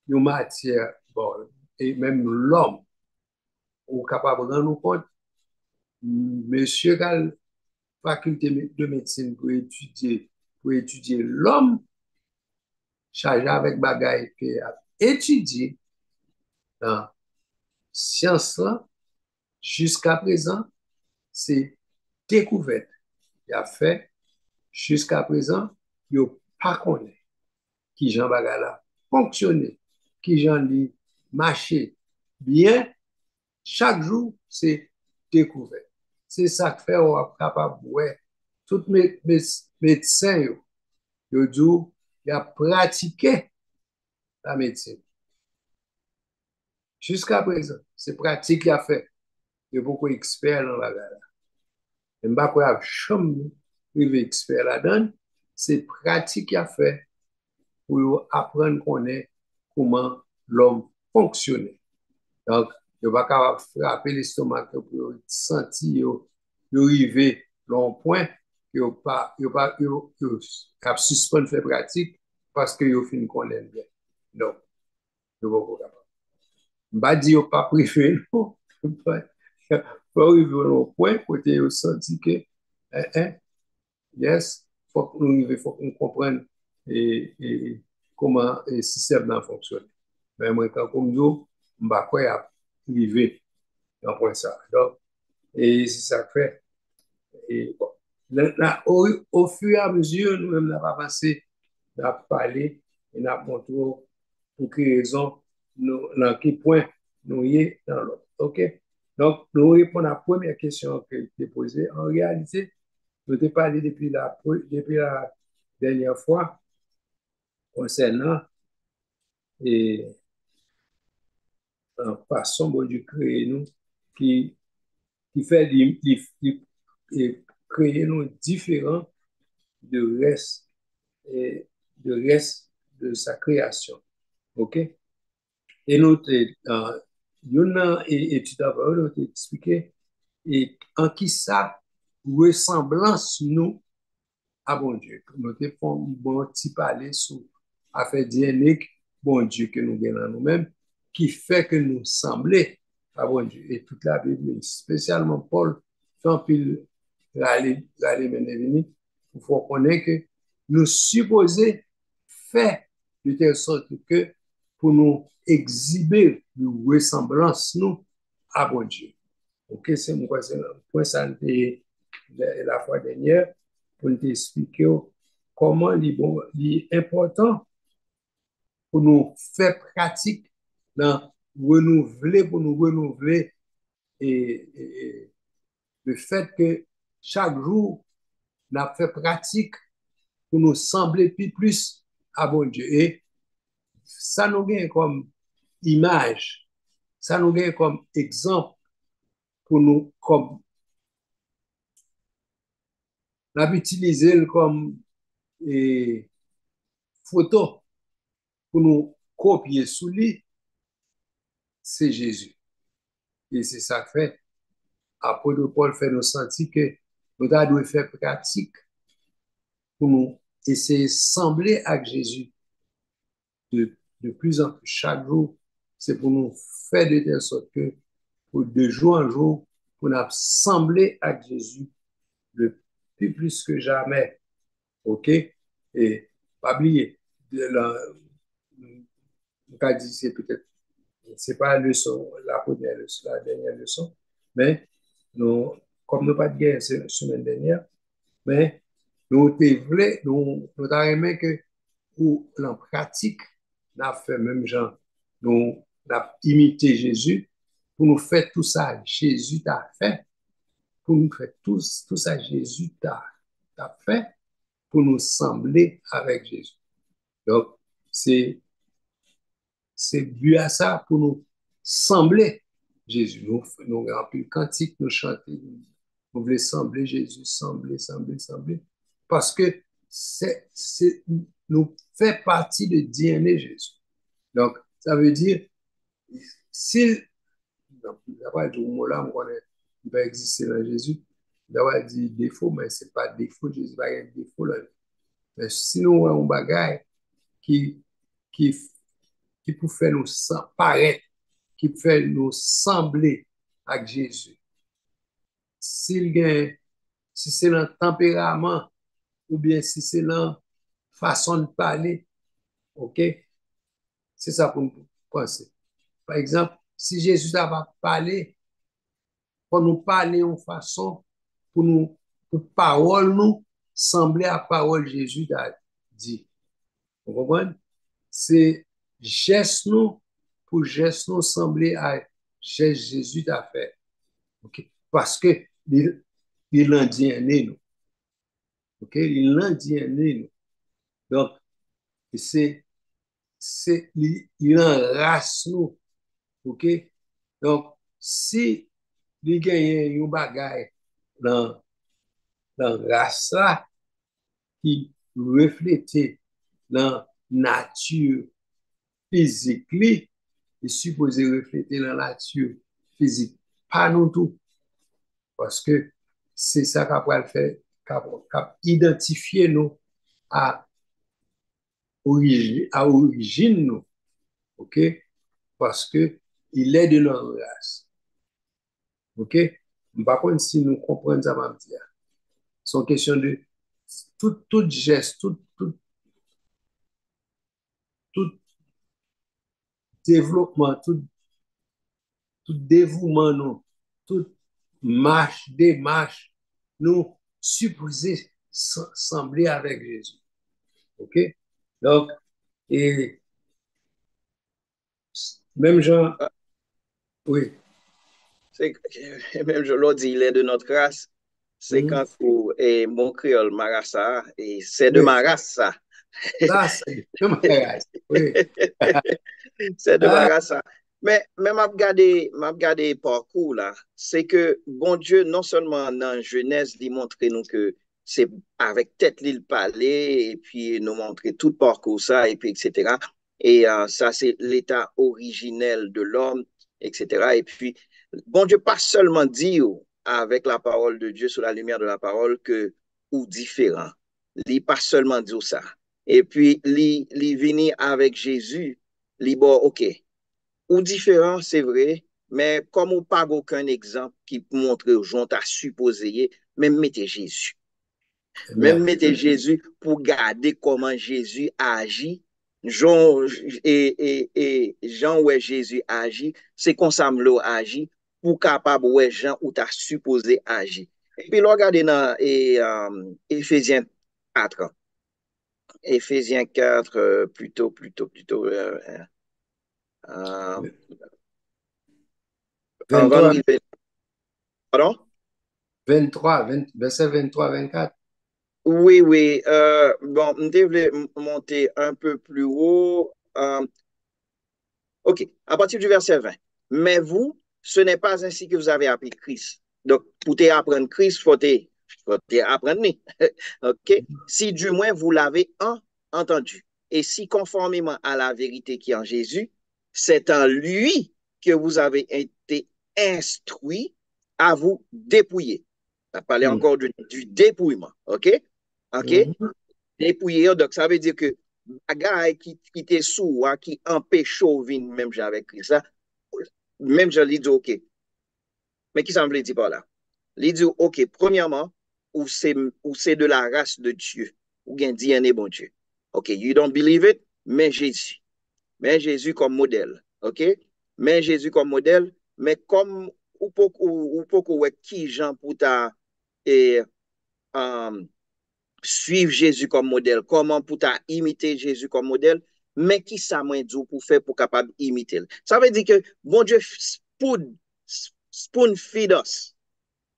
une matière, bon, et même l'homme, ou capable de rendre compte, monsieur a la faculté de médecine pour étudier l'homme, chargé avec bagaille que a étudié dans science là, jusqu'à présent, c'est découverte. Il a fait, jusqu'à présent, il n'a pas connu qui Jean Bagala fonctionner, qui Jean lui marcher bien, chaque jour, c'est découvert. C'est ça que fait on est capable de voir. Tous mes médecins, ils disent, ils ont pratiqué la médecine. Jusqu'à présent, c'est pratique qu'il a fait. Il y a beaucoup d'experts dans la gala. Et je ne sais pas quoi, chambre privé expert là-dedans, c'est pratique qu'il a fait pour apprendre comment l'homme fonctionne. Donc, il va pas frapper l'estomac pour sentir qu'il arrive à un point qu'il a suspendre faire pratique parce qu'il a fini connaître bien. Donc, il va pas capable. Je ne vais pas dire pas privé, non. Il faut arriver à un point où il senti que, yes, faut qu'on comprenne comment le système fonctionne. Mais moi, quand comme nous, je ne vais pas arriver à un point ça. Donc, et c'est ça que fait. Et bon, au fur et à mesure, nous-mêmes, nous avons avancé, nous avons parlé, et nous avons montré pour quelle raison, dans quel point nous y est dans l'autre. OK? Donc, nous répondons à la première question qui a été posée. En réalité, nous avons parlé depuis la dernière fois concernant et la façon dont Dieu crée nous, qui fait créer nous différents de reste, et de reste de sa création. OK? Et nous, une étude avant, nous avons expliqué et en qui ça ressemblance nous à bon Dieu. Nous avons fait un bon petit parler sur affaire DNA, bon Dieu que nous gagnons nous-mêmes, qui fait que nous semblons à bon Dieu. Et toute la Bible, spécialement Paul, tant qu'il allait venir, il faut connaître que nous supposons faire de telle sorte que pour nous exhiber une ressemblance nous à bon Dieu. Ok, c'est un point ça la fois dernière pour nous expliquer comment il est important pour nous faire pratique dans pour nous renouveler et le fait que chaque jour, nous fait pratique pour nous sembler plus à bon Dieu. Et ça nous gagne comme image, ça nous gagne comme exemple pour nous, comme l'utiliser comme photo pour nous copier sous lui, c'est Jésus. Et c'est ça que fait, apôtre Paul fait nous sentir que nous devons faire pratique pour nous essayer de sembler à Jésus de plus en plus chaque jour. C'est pour nous faire de telle sorte que pour de jour en jour, pour nous sembler à Jésus le plus que jamais. OK? Et pas oublier, on dit c'est peut-être, c'est pas la leçon, la première leçon, la dernière leçon, mais nous, comme nous pas de guerre la semaine dernière, mais nous avons aimé que pour en pratique, nous avons fait même genre, nous avons imité Jésus pour nous faire tout ça, Jésus t'a fait, pour nous faire tout ça, Jésus t'a fait, pour nous sembler avec Jésus. Donc, c'est dû à ça pour nous sembler Jésus. Nous remplir le cantique, nous chanter, nous voulons sembler Jésus, sembler. Parce que nous fait partie de DNA Jésus. Donc, ça veut dire, si, il va exister dans Jésus, d'avoir dit défaut, mais ce n'est pas défaut, Jésus n'a pas un défaut là. Mais si nous avons un bagage qui, qui, qui peut faire nous paraître, qui peut faire nous sembler avec Jésus, si c'est dans le tempérament ou bien si c'est dans la façon de parler, ok? C'est ça pour nous penser. Par exemple, si Jésus va parler, pour nous parler en façon, pour parole nous, sembler à parole Jésus a dit. Vous comprenez? C'est geste nous, pour geste nous sembler à geste Jésus a fait. Okay? Parce que il en dit un nous. Ok, il en dit un nous. Donc, il en race nous. Ok, donc, si il gagne un bagage dans race là, qui reflète dans nature physique, il est supposé refléter dans la nature physique. Pas nous tout. Parce que c'est ça qu'on va faire, qu'on identifier nous à origine nous, ok? Parce que il est de notre race, ok? Par contre, si nous comprenons ça, c'est une question de tout geste, tout développement, tout dévouement, nous, toute démarche, nous supposés sembler avec Jésus, ok? Donc, et même Jean, oui. Même je l'ai dit, il est de notre race. C'est Mhm. quand mon créole, ma race, et c'est de Oui, ma race, ça. ça, c'est le mariage. Oui. C'est de ma Ah, race, ça. Mais m'a regardé parcours là, c'est que bon Dieu, non seulement dans Genèse, il montre nous que c'est avec tête l'île parler, et puis nous montrer tout le parcours ça, et puis etc. Et ça, c'est l'état originel de l'homme, etc. Et puis, bon Dieu, pas seulement dit avec la parole de Dieu, sous la lumière de la parole, que ou différent. Il pas seulement dit ça. Et puis, il vini avec Jésus, il bon, ok, ou différent, c'est vrai, mais comme ou pas aucun exemple qui montre aux gens à supposer, même mettez Jésus. Même amen. mettez Jésus pour garder comment Jésus agit. Jean, et Jean où Jésus agit, c'est comme ça me agit pour capable ouais Jean où tu as supposé agir. Et puis, regardez dans Éphésiens 4. Éphésiens 4, plutôt. Euh, avant 23, d'arriver. Pardon? 23, verset 23, 24. Oui, oui. Bon, je devais monter un peu plus haut. OK, à partir du verset 20. Mais vous, ce n'est pas ainsi que vous avez appris Christ. Donc, pour apprendre Christ, il faut apprendre. OK? Si du moins vous l'avez entendu. Et si conformément à la vérité qui est en Jésus, c'est en lui que vous avez été instruit à vous dépouiller. On a parlé Mm. encore du dépouillement. OK? OK? Mhm. Dépouiller, donc ça veut dire que bagay qui était sous, qui empêche au vin, même avec Christ, ça, même je lui dis, OK. Mais qui semble dire par là? Il dit, OK, premièrement, ou c'est de la race de Dieu, ou bien DNA bon Dieu. OK, you don't believe it, mais Jésus. Mais Jésus comme modèle. OK? Mais Jésus comme modèle, mais comme ou pour qui Jean pour ta et, suivre Jésus comme modèle, comment pour ta imiter Jésus comme modèle, mais qui ça m'a dit pour faire pour capable imiter. Ça veut dire que bon Dieu spoon feed us.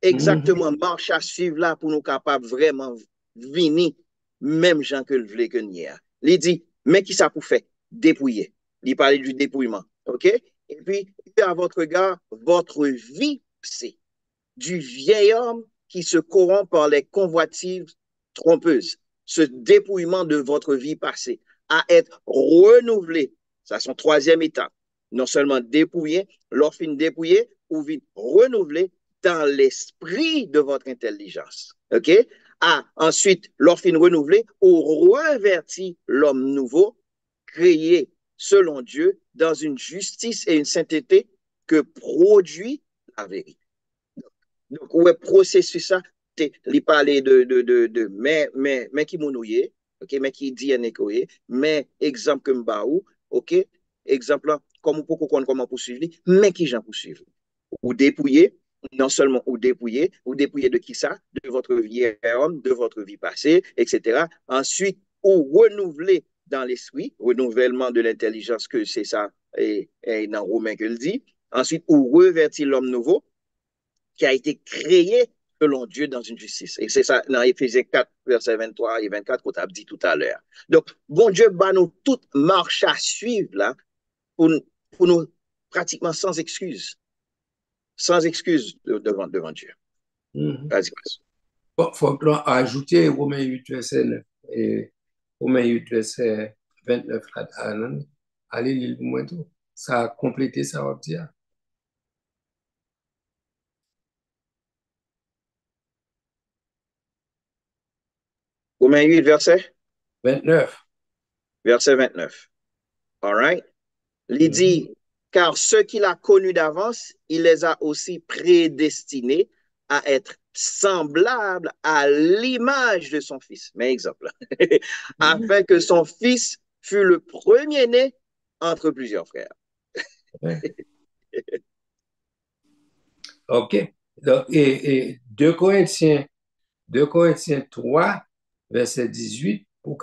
Mhm. Exactement, marche à suivre là pour nous capables vraiment venir même gens que le voulait que nous. Il dit, mais qui ça pour faire? Dépouiller. Il parlait du dépouillement. OK? Et puis, à votre regard, votre vie, c'est du vieil homme qui se corrompt par les convoitises trompeuses. Ce dépouillement de votre vie passée à être renouvelé. Ça, c'est son troisième étape. Non seulement dépouiller, l'orphine dépouiller, ou vite renouveler dans l'esprit de votre intelligence. OK? Ah, ensuite, l'orphine renouvelée, ou revertit l'homme nouveau, créé selon Dieu dans une justice et une sainteté que produit la vérité. Donc, ouais, processus ça, il parlait mais qui mounouye, ok, mais qui dit en écoye, mais exemple que m'baou, ok, exemple, comme comment poursuivre, mais qui j'en poursuivre. Ou dépouiller, non seulement ou dépouiller de qui ça, de votre vie homme, de votre vie passée, etc. Ensuite, ou renouveler dans l'esprit, renouvellement de l'intelligence, que c'est ça, et dans Romain que le dit. Ensuite, ou revertir l'homme nouveau, qui a été créé selon Dieu dans une justice. Et c'est ça dans Éphésiens 4, versets 23 et 24 qu'on t'a dit tout à l'heure. Donc, bon Dieu, bah, nous toute marche à suivre là pour nous pratiquement sans excuse. Sans excuse devant Dieu. Vas-y, vas-y. Bon, faut ajouter Romains 8, verset 9 et Romains 8, verset 29 là-dedans. Allez, lire pour moi tout. Ça a complété, ça va dire. Romains 8, verset 29. Verset 29. All right? Il dit, car ceux qu'il a connus d'avance, il les a aussi prédestinés à être semblables à l'image de son fils. Mais exemple, afin que son fils fût le premier-né entre plusieurs frères. OK. Donc, et 2 Corinthiens 3, verset 18, pour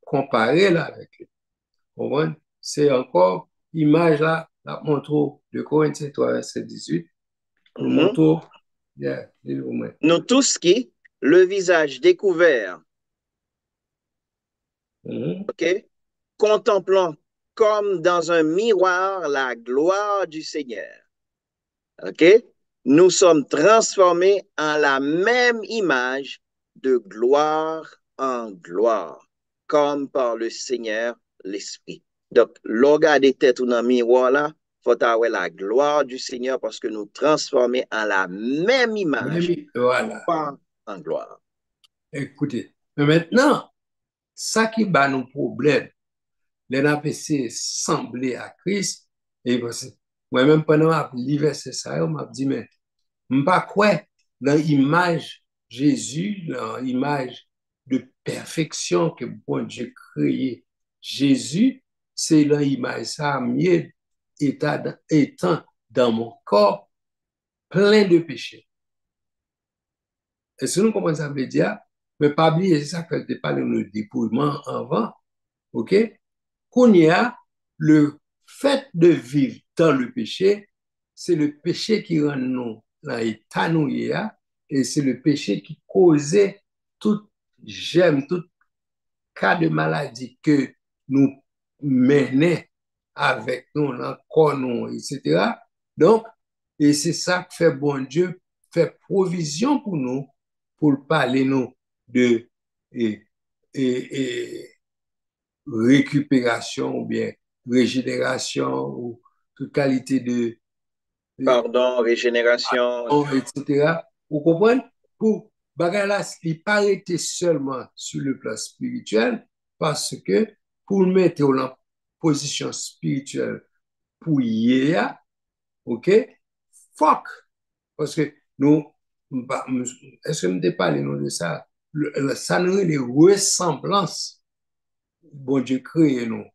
comparer là avec lui. C'est encore image là, la montre 2 Corinthiens 3, verset 18. Pour montre, yeah, nous tous qui, le visage découvert, OK, contemplant comme dans un miroir la gloire du Seigneur. OK? Nous sommes transformés en la même image de gloire en gloire, comme par le Seigneur l'Esprit. Donc, regardez tête ou dans le miroir là, faut avoir la gloire du Seigneur parce que nous transformés en la même image, voilà. gloire en gloire. Écoutez, mais maintenant, ça qui bat nos problèmes, les APC sembler à Christ, et moi-même, pendant que je lis ça, je me dis, mais je ne sais pas quoi, dans l'image Jésus, dans l'image de perfection que bon Dieu créé Jésus, c'est l'image ça, mieux étant dans mon corps plein de péchés. Est-ce que nous comprenons ça veut dire? Mais pas oublier, c'est ça que je parle de dépouillement avant, ok? Qu'on y a le fait de vivre dans le péché, c'est le péché qui rend nous dans l'état nous y a, et c'est le péché qui causait tout gemme, tout cas de maladie que nous menait avec nous, encore nous, etc. Donc, et c'est ça que fait bon Dieu, fait provision pour nous, pour parler nous de et récupération ou bien régénération ou toute qualité de Pardon, régénération. etc. Vous comprenez? Pour bagala, il n'est pas arrêté seulement sur le plan spirituel, parce que pour le mettre en position spirituelle pour y aller, ok? Fuck! Parce que nous, est-ce que nous ne parlons de ça? Ça nous les ressemblances. Bon Dieu crée nous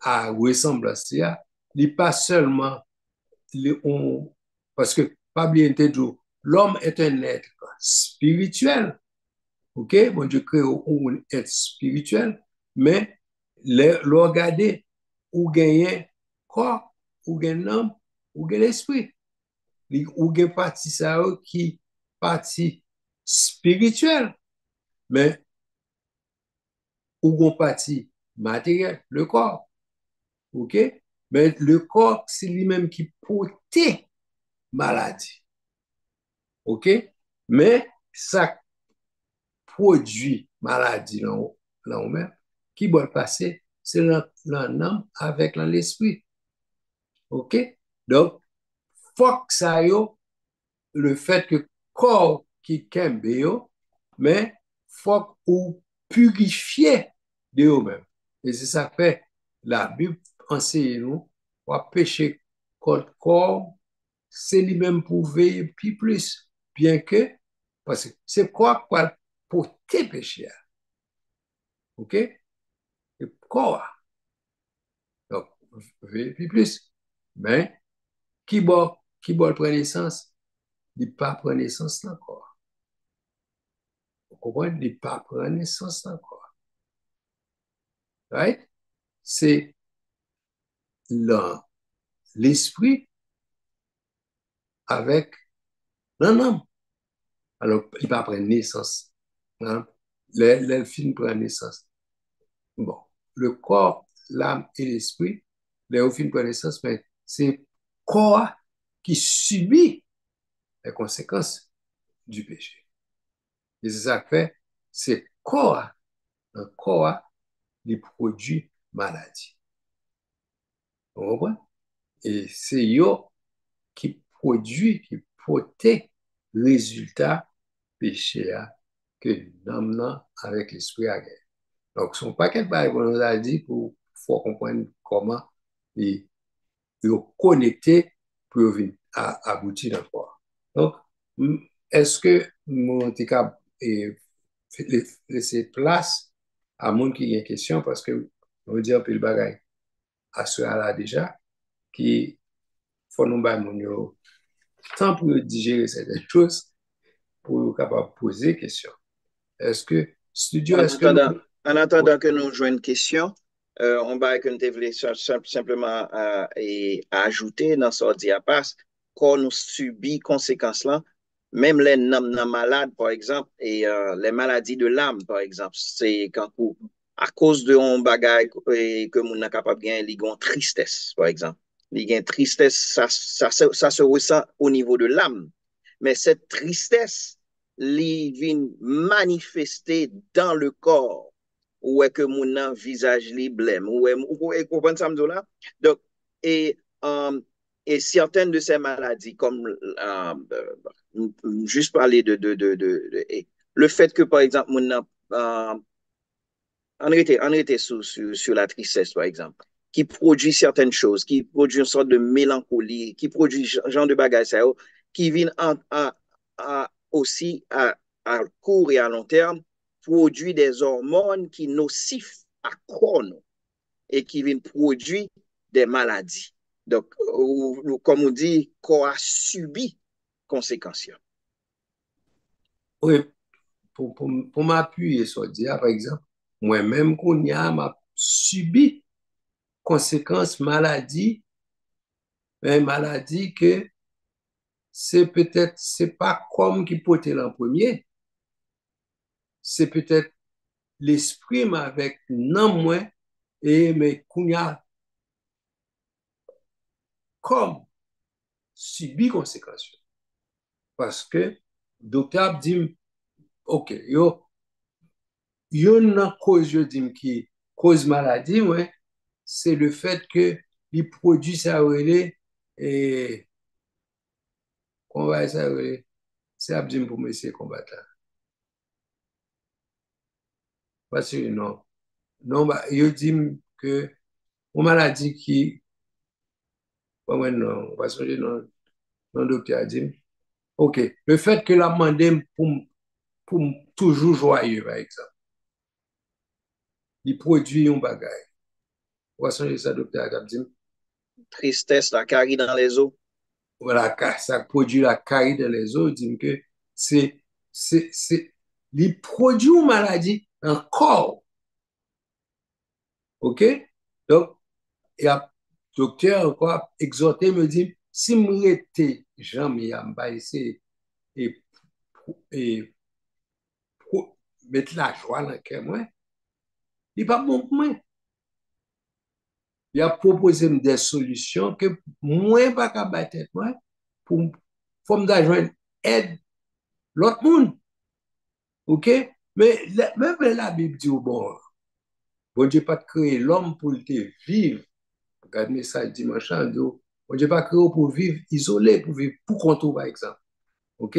à ressemblance. Il n'est pas seulement parce que pas oublier l'homme est un être spirituel. OK? Bon Dieu crée un être spirituel, mais le regarder ou gagner corps, ou gagner âme, ou gagner l'esprit. Ou gagner partie ça qui partie spirituelle, mais ou gagner partie matérielle, le corps. OK? Mais le corps, c'est lui-même qui portait maladie. OK? Mais ça produit maladie là où même, qui doit passer, c'est l'âme avec l'esprit. OK? Donc, faut que ça yo, le fait que corps qui kembe yo, mais faut ou purifier de eux-mêmes. Et c'est ça fait la Bible enseigne nous, ou péché contre corps, c'est lui-même pour veiller puis plus, bien que, parce que c'est quoi pour tes péchés, ok? Le corps, donc, veiller puis plus. Mais, qui va prendre naissance, il ne pas prendre naissance encore. Vous comprenez? Il ne pas prendre naissance encore. Right? C'est l'esprit avec un homme. Alors, il va prendre naissance. Hein? Le film prend naissance. Bon, le corps, l'âme et l'esprit, les films prennent naissance, mais c'est le corps qui subit les conséquences du péché. Et c'est ça que fait, c'est un corps qui produit maladie. Vous comprenez? Et c'est eux qui produit, qui porte résultat péché que l'homme avec l'esprit à guerre. Donc, ce ne sont pas quelque chose qu'on nous a dit pour comprendre comment ils connecter pour venir aboutir dans le corps. Donc, est-ce que mon handicap est laisser place à mon qui a une question parce que on dit un peu le bagage à ce là déjà qui faut nous battre mon temps pour digérer certaines choses pour capable poser question. Est-ce que studio En est-ce que nous attendant, en attendant que nous jouions une question, on va que nous devons simplement et ajouter dans ce diapasse quand nous subit conséquences là, même les nam malades par exemple et les maladies de l'âme par exemple, c'est quand à cause de un bagage que nous n'a capable de gagner, une tristesse par exemple. Une tristesse, ça se ressent au niveau de l'âme. Mais cette tristesse, li vin manifester dans le corps ou est que mon visage li blême ou est comprendre ça me là donc et et certaines de ces maladies comme juste parler le fait que par exemple mon on était sur la tristesse par exemple qui produit certaines choses qui produit une sorte de mélancolie qui produit genre de bagages qui vient aussi à court et à long terme, produit des hormones qui sont nocifs à corps et qui viennent produire des maladies. Donc, comme on dit, qu'on a subi conséquences. oui, pour m'appuyer sur dire par exemple, moi-même qu'on y a m'a subi conséquences maladie, mais maladie que c'est peut-être c'est pas comme qui portait l'an premier, c'est peut-être l'esprit avec non moins et mais qu'on y a comme subi conséquences parce que docteur dit OK, yo nan cause yo dit qui cause maladie ouais, c'est le fait que il produit ça relé et qu'on va ça relé c'est abdim pour monsieur combattant parce que non bah yo dit que une maladie qui bon non parce que non docteur a dit OK, le fait que la mandem pour toujours joyeux par exemple il produit un bagage parce que ça docteur a dit Tristesse, la carie dans les os. voilà, ça produit la carie dans les os, dit que c'est les produits une maladie encore. OK? Donc, il y a docteur encore exhorté, me dit, si je étais jamais à me et, et, mettre la joie dans le cœur, moi, il pas bon pour moi. Il a proposé des solutions que moi, pas qu'à battre moi, pour me joindre aide l'autre monde. OK? Mais même la Bible dit, bon Dieu pas créé l'homme pour te vivre. Regardez ça dimanche, bon Dieu pas créé pour vivre isolé, pour vivre pour compte, par exemple. OK?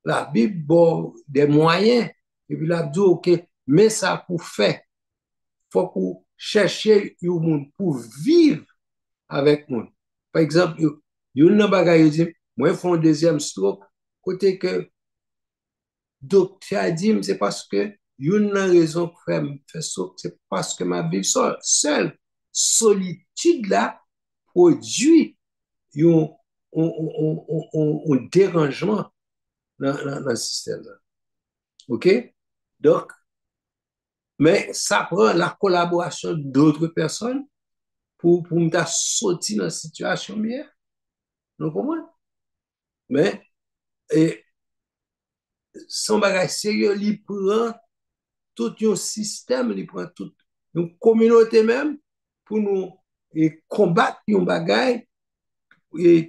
La Bible bon des moyens. Et puis la dit, OK, mais ça pour faire. Faut qu'on cherche un monde pour vivre avec nous. Par exemple, yon nan bagay yo di, moi font un deuxième stroke, côté que docteur dit, c'est parce que yon nan raison pour faire stroke, c'est parce que ma vie seule. Solitude là produit un dérangement dans le système. Là. OK? Donc, mais ça prend la collaboration d'autres personnes pour me sortir dans la situation bien. Vous comprenez? Mais, et, son bagage sérieux, il prend tout un système, il prend toute une communauté même pour nous combattre un bagage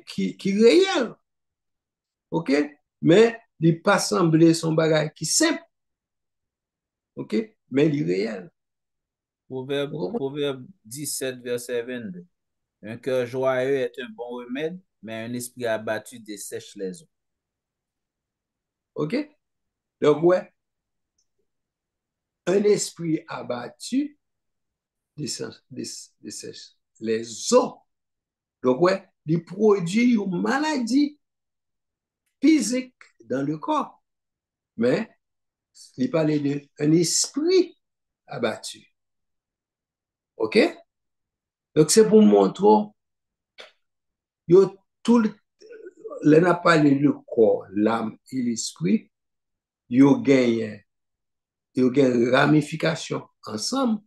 qui est réel. OK? Mais il pas sembler son bagage qui est simple. OK? Mais il est réel. Proverbe 17, verset 22. Un cœur joyeux est un bon remède, mais un esprit abattu dessèche les eaux. OK? Donc, ouais, un esprit abattu dessèche les eaux. Donc, ouais, il produit une maladie physique dans le corps. Mais, il parlait d'un esprit abattu. OK? Donc, c'est pour montrer, yo, tout le n'a parlé le corps, l'âme et l'esprit, yo gagne ramification ensemble.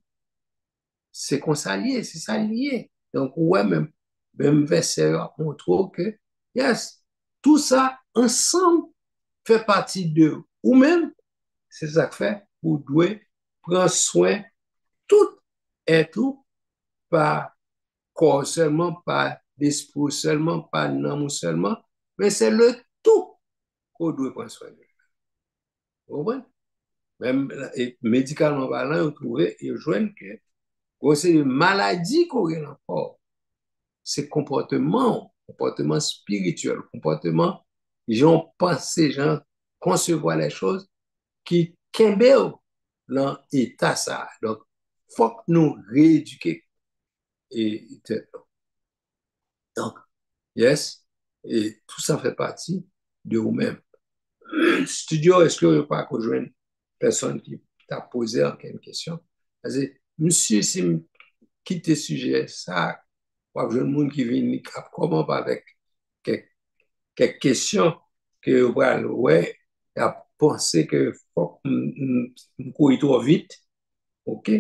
C'est qu'on s'allie, c'est ça lié. Donc, ouais, même verset montre que, yes, tout ça ensemble fait partie de ou même, c'est ça que fait, vous devez prendre soin tout et tout, pas corps seulement, pas d'esprit seulement, pas d'âme seulement, mais c'est le tout qu'on doit prendre soin de. Vous comprenez? Même médicalement parlant, vous trouvez, ils joignent que c'est une maladie qu'on a dans le corps. C'est comportement spirituel, comportement, gens penser, gens concevoir les choses qui kembe dans l'état ça. Donc, il faut que nous rééduquions. Et, donc, yes, et tout ça fait partie de vous-même. Studio, est-ce que vous n'avez pas rejoint une personne qui t'a posé une question? Monsieur, si je quitte le sujet, ça, je un monde qui vient comment avec quelques questions que ouais, a pensé que faut courir trop vite, OK?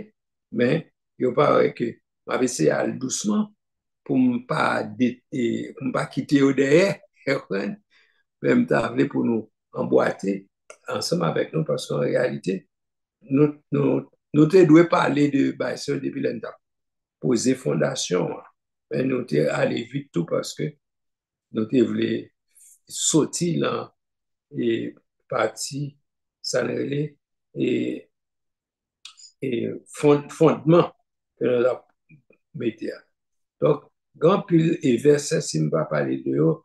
Mais il paraît que m'a essayé à aller doucement pour ne pas quitter au derrière, même temps pour nous emboîter ensemble avec nous parce qu'en réalité, nous devons parler de Bison depuis longtemps, poser fondation, mais nous devons aller vite tout parce que nous devons sortir là et partir, ça et, fondement que nous avons mis. Donc, grand pile et verset, si je ne vais pas parler de eux,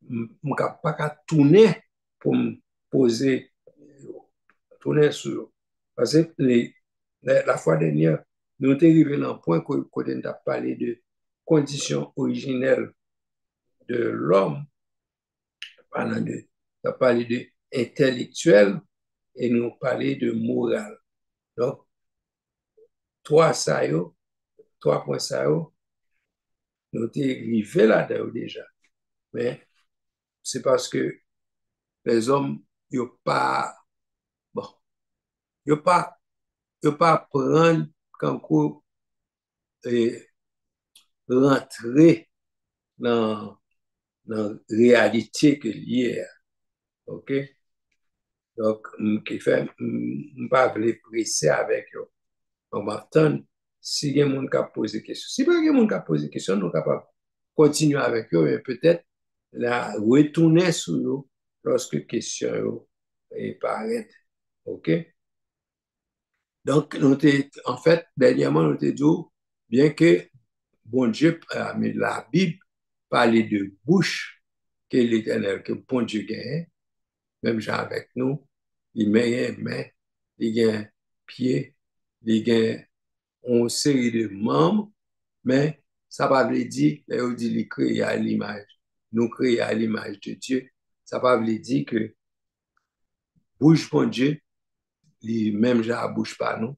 je ne vais pas tourner pour me poser, tourner sur eux. Parce que la fois dernière, nous sommes arrivés à un point où on a parlé de conditions originelles de l'homme, on a parlé d'intellectuel et nous parlé de moral. Donc, trois points ça, nous sommes arrivés là-dedans déjà. Mais c'est parce que les hommes, ils n'ont pas, bon, ils n'ont pas prendre quand rentrer dans la réalité que liée. OK? Donc, qui fait, pas presser avec eux. On va attendre si il y a quelqu'un qui a posé des questions. Si pas quelqu'un qui a posé des questions, nous sommes capables de continuer avec eux, mais peut-être la retourner sur eux lorsque question est paraître. OK? Donc, en fait, dernièrement, nous avons dit, bien que bon Dieu, mais la Bible parlait de bouche que l'Éternel, que bon Dieu gagne, même gens avec nous, il met main, il gagne pied, il gagne une série de membres, mais ça ne veut pas dire, là, on dit, il crée à l'image, nous créons à l'image de Dieu, ça ne veut pas dire que bouche bon Dieu, les mêmes gens ne bouge pas nous,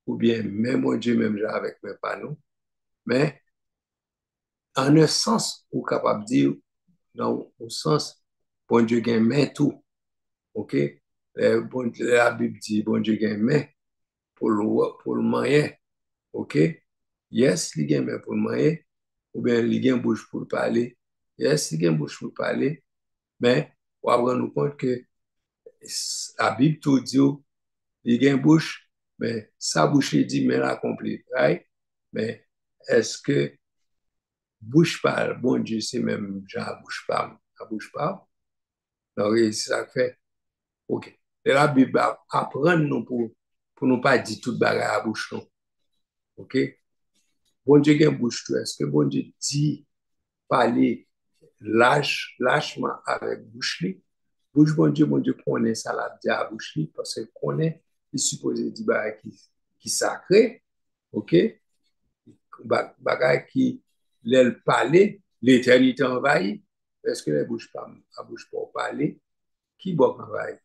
ou bien même mon Dieu, même gens avec même pas nous, mais en un sens, on est capable de dire, dans un sens, bon Dieu gagne main tout, ok? La Bible dit, bon Dieu gagne main pour le moyen, ok? Yes, il gagne main pour le moyen, ou bien il gagne bouche pour parler. Yes, il gagne bouche pour parler, mais on va rendre compte que la Bible tout dit, il gagne bouche, mais sa bouche dit, mais l'accompli, right? Mais est-ce que bouche parle, bon Dieu, c'est même genre bouche parle, la bouche parle? Donc, c'est ça que fait. OK. Et la Bible apprend nous pour nous pas dire tout bagarre à bouche non. OK? Bon Dieu gen bouche tout. Est-ce que bon Dieu dit parler lâchement avec bouche li? Bouche bon Dieu connaît ça la dit à bouche li parce que connaît il supposé dire bagarre qui sacré. OK? Bagarre qui l'aile parler, l'éternité envahie. Est-ce que la bouche pas parler? Qui va envahir?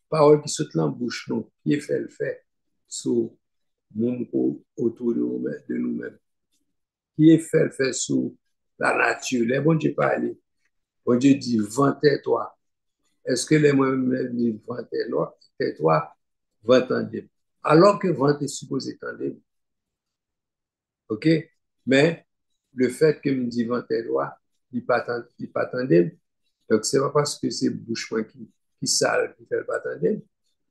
Parole qui saute dans la bouche, nous, qui est fait le fait sur monde autour de nous-mêmes, qui est fait le fait sur la nature. Les bon Dieu parle, bon Dieu dit, vantez-toi. Est-ce que les moi-même disent, vantez-toi, vantez. Alors que vent est supposé tendre, ok? Mais le fait que me dit vantez-toi, il ne pas tendre. Donc, ce n'est pas parce que c'est bouche qui sale qui fait pas tendre.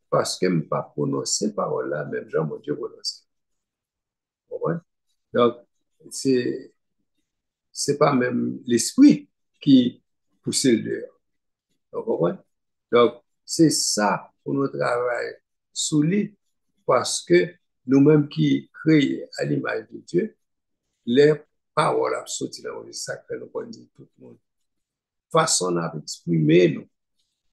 Parce que je ne peux pas prononcer parole là, même Jean, mon Dieu, prononce. Donc, c'est pas même l'esprit qui pousse le dehors. Vous comprenez? Donc, c'est ça pour nous travailler solide parce que nous-mêmes qui créons à l'image de Dieu, les paroles sortent dans le sacré, nous pouvons dire tout le monde. Façon d'exprimer nous.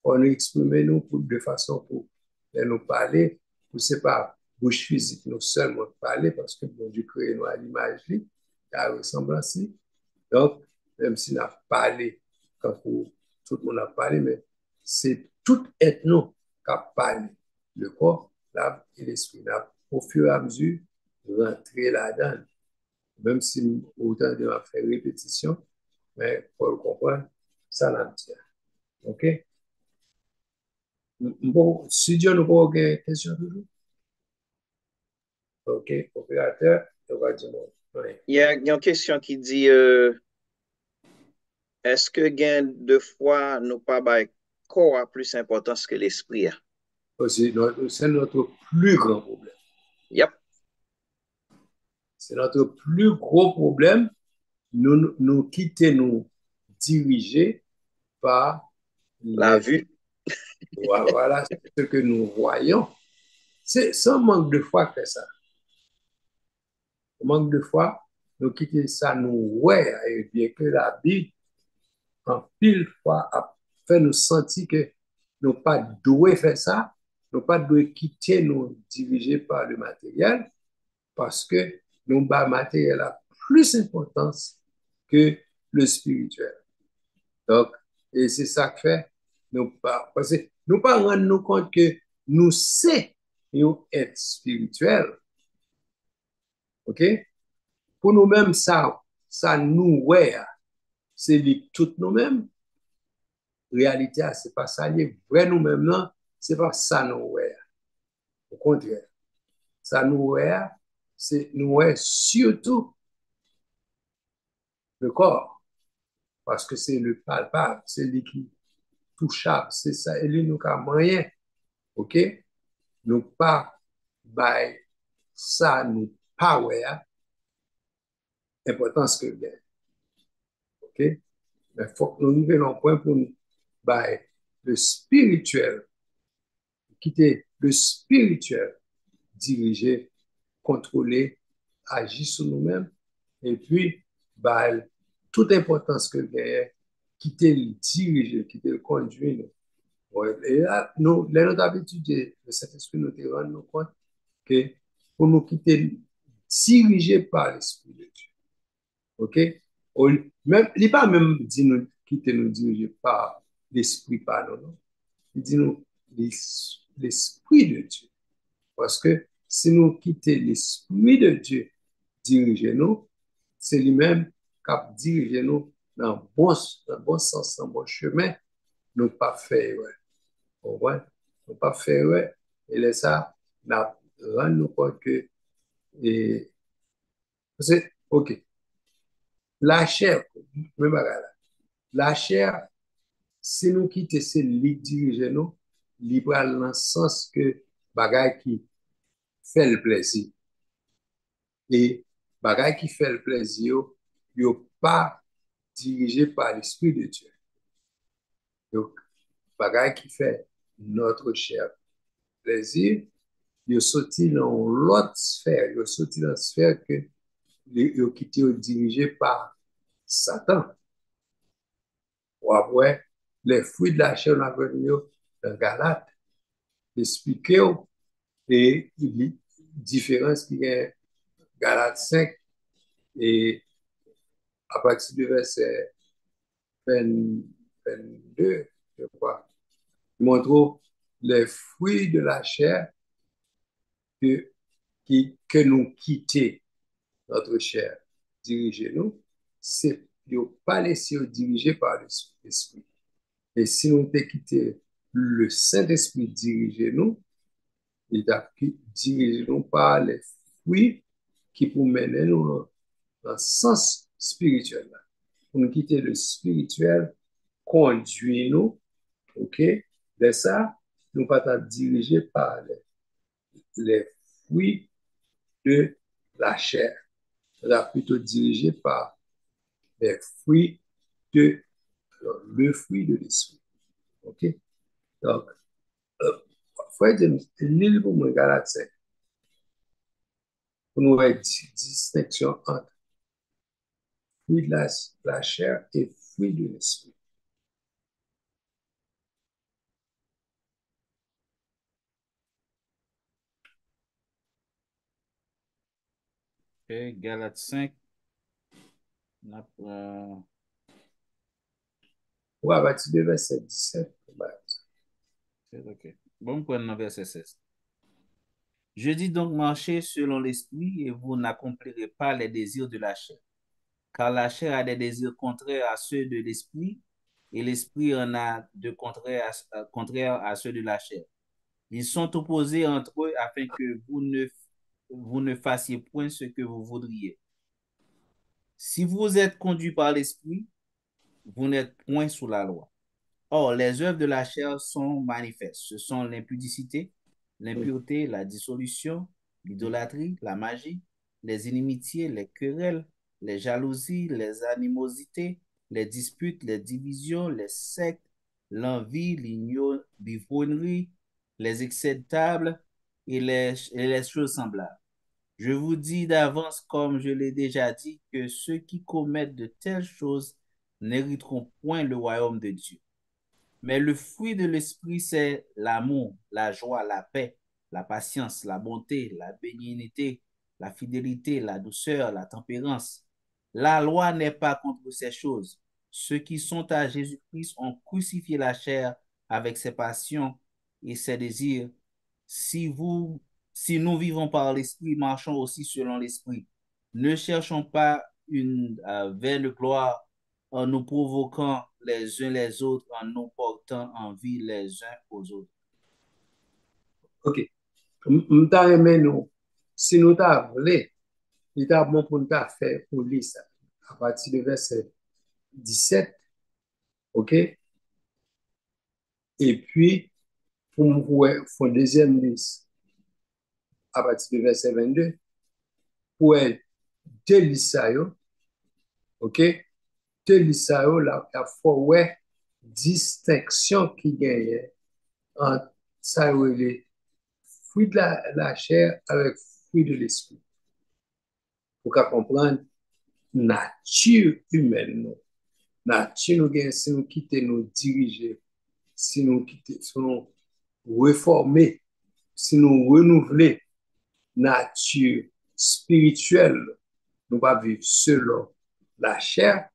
On exprime nous de façon pour nous parler, pour c'est pas bouche physique, nous seulement parler parce que bon Dieu crée nous à l'image, à la ressemblance. Donc, même si on a parlé, quand tout le monde a parlé, mais c'est tout être nous qui a parlé, le corps, l'âme et l'esprit. Au fur et à mesure, rentrer là-dedans, même si autant de faire répétition, mais pour le comprendre, ça l'a dit. OK? Bon, si Dieu nous pose une question toujours. OK, opérateur, on va dire non. Il y a une question qui dit, est-ce que gain de foi nous pas bail corps a plus importance que l'esprit? C'est notre plus grand problème. Yep. C'est notre plus gros problème. Nous quitter nous diriger par la vue. Voilà ce que nous voyons. C'est sans manque de foi que ça. Manque de foi, nous quitter ça, nous ouais, et bien que la Bible, en pile fois, a fait nous sentir que nous pas doué faire ça, nous pas doué quitter nous diriger par le matériel, parce que nous bas matériel a plus d'importance que le spirituel. Donc, et c'est ça que fait, parce que nous pas rendre nous compte que nous sommes être spirituel. OK? Pour nous-mêmes, ça nous, ouais, c'est tout nous-mêmes. Réalité, c'est pas ça, vrai nous-mêmes, non, c'est pas ça nous, ouais. Au contraire, ça nous, ouais, c'est nous, ouais, surtout le corps, parce que c'est le palpable, c'est le qui touchable, c'est ça, et lui, nous, a moyen, OK? Nous pas, by ça, nous pas, ouais, importance que bien. OK? Mais il faut que nous arrivions à un point pour nous, by le spirituel, quitter le spirituel, diriger, contrôler, agir sur nous-mêmes, et puis, bah, toute importance que gagne quitter le diriger, quitter le conduire. Ouais. Et là, nous, les notre habitude, le Saint-Esprit nous te rend nous compte que pour nous quitter, dirigé par l'Esprit de Dieu. OK? Même, il n'est pas même dit nous quitter nous diriger par l'Esprit, par nous, non? Il dit nous l'Esprit de Dieu. Parce que si nous quittons l'Esprit de Dieu diriger nous, c'est lui-même qui dirige nous dans le bon sens, dans le bon chemin, nous pas faire, ouais. Ouais. Nous pas faire, ouais. Et là, ça, nous rendons compte que, et, OK, la chair, même bagarre là. La chair, si nous quittons, c'est lui diriger nous, libre dans le sens que bagaille qui fait le plaisir. Et bagaille qui fait le plaisir, il n'est pas dirigé par l'Esprit de Dieu. Donc, bagaille qui fait notre chair plaisir, il sorti dans l'autre sphère, il sorti dans la sphère que il qui était dirigé par Satan. Ou après, les fruits de la chair, on a venu dans Galate, expliquer et la différence qu'il y a Galate 5 et à partir du verset 22, je crois, il montre les fruits de la chair que, que nous quittons notre chair, dirigez-nous, c'est de ne pas laisser diriger par l'Esprit. Et si nous te quitté le Saint-Esprit diriger-nous, il a dirigé-nous par les fruits qui pour mener nous dans le sens spirituel. Pour nous quitter le spirituel, conduire-nous, ok? De ça, nous pas être dirigés par les fruits de la chair. On a plutôt dirigé par les fruits de le fruit de l'esprit. OK? Donc, frère James, l'île pour moi, Galate, pour nous faire distinction entre fruit de la chair et fruit de l'esprit. Ok, Galates 5. Ou à partir de verset 17. Ok. Bon, on prend verset 16. Je dis donc, marchez selon l'esprit et vous n'accomplirez pas les désirs de la chair. Car la chair a des désirs contraires à ceux de l'esprit et l'esprit en a de contraires à ceux de la chair. Ils sont opposés entre eux afin que vous ne fassiez point ce que vous voudriez. Si vous êtes conduit par l'esprit, vous n'êtes point sous la loi. Or, les œuvres de la chair sont manifestes. Ce sont l'impudicité, l'impureté, la dissolution, l'idolâtrie, la magie, les inimitiés, les querelles, les jalousies, les animosités, les disputes, les divisions, les sectes, l'envie, l'ivrognerie, les excès de table et les choses semblables. Je vous dis d'avance, comme je l'ai déjà dit, que ceux qui commettent de telles choses n'hériteront point le royaume de Dieu. Mais le fruit de l'esprit, c'est l'amour, la joie, la paix, la patience, la bonté, la bénignité, la fidélité, la douceur, la tempérance. La loi n'est pas contre ces choses. Ceux qui sont à Jésus-Christ ont crucifié la chair avec ses passions et ses désirs. Si nous vivons par l'esprit, marchons aussi selon l'esprit. Ne cherchons pas une vaine gloire en nous provoquant les uns les autres, en nous portant envie les uns aux autres. OK. Nous t'avons nous. Si nous t'avons voulu, il est bon pour nous faire pour lire ça. À partir de verset 17, OK? Et puis, pour nous faire une deuxième liste à partir de verset 22, pour être deux listes, OK? Deux listes, la fois, ouais, distinction qui gagne entre ça, les fruits de la chair avec fruits de l'esprit. Pour qu'on comprenne nature humaine. nature nous gagne, si nous quittons nous diriger, si nous quittons, si nous réformer, si nous renouveler nature spirituelle, nous pas vivre selon la chair,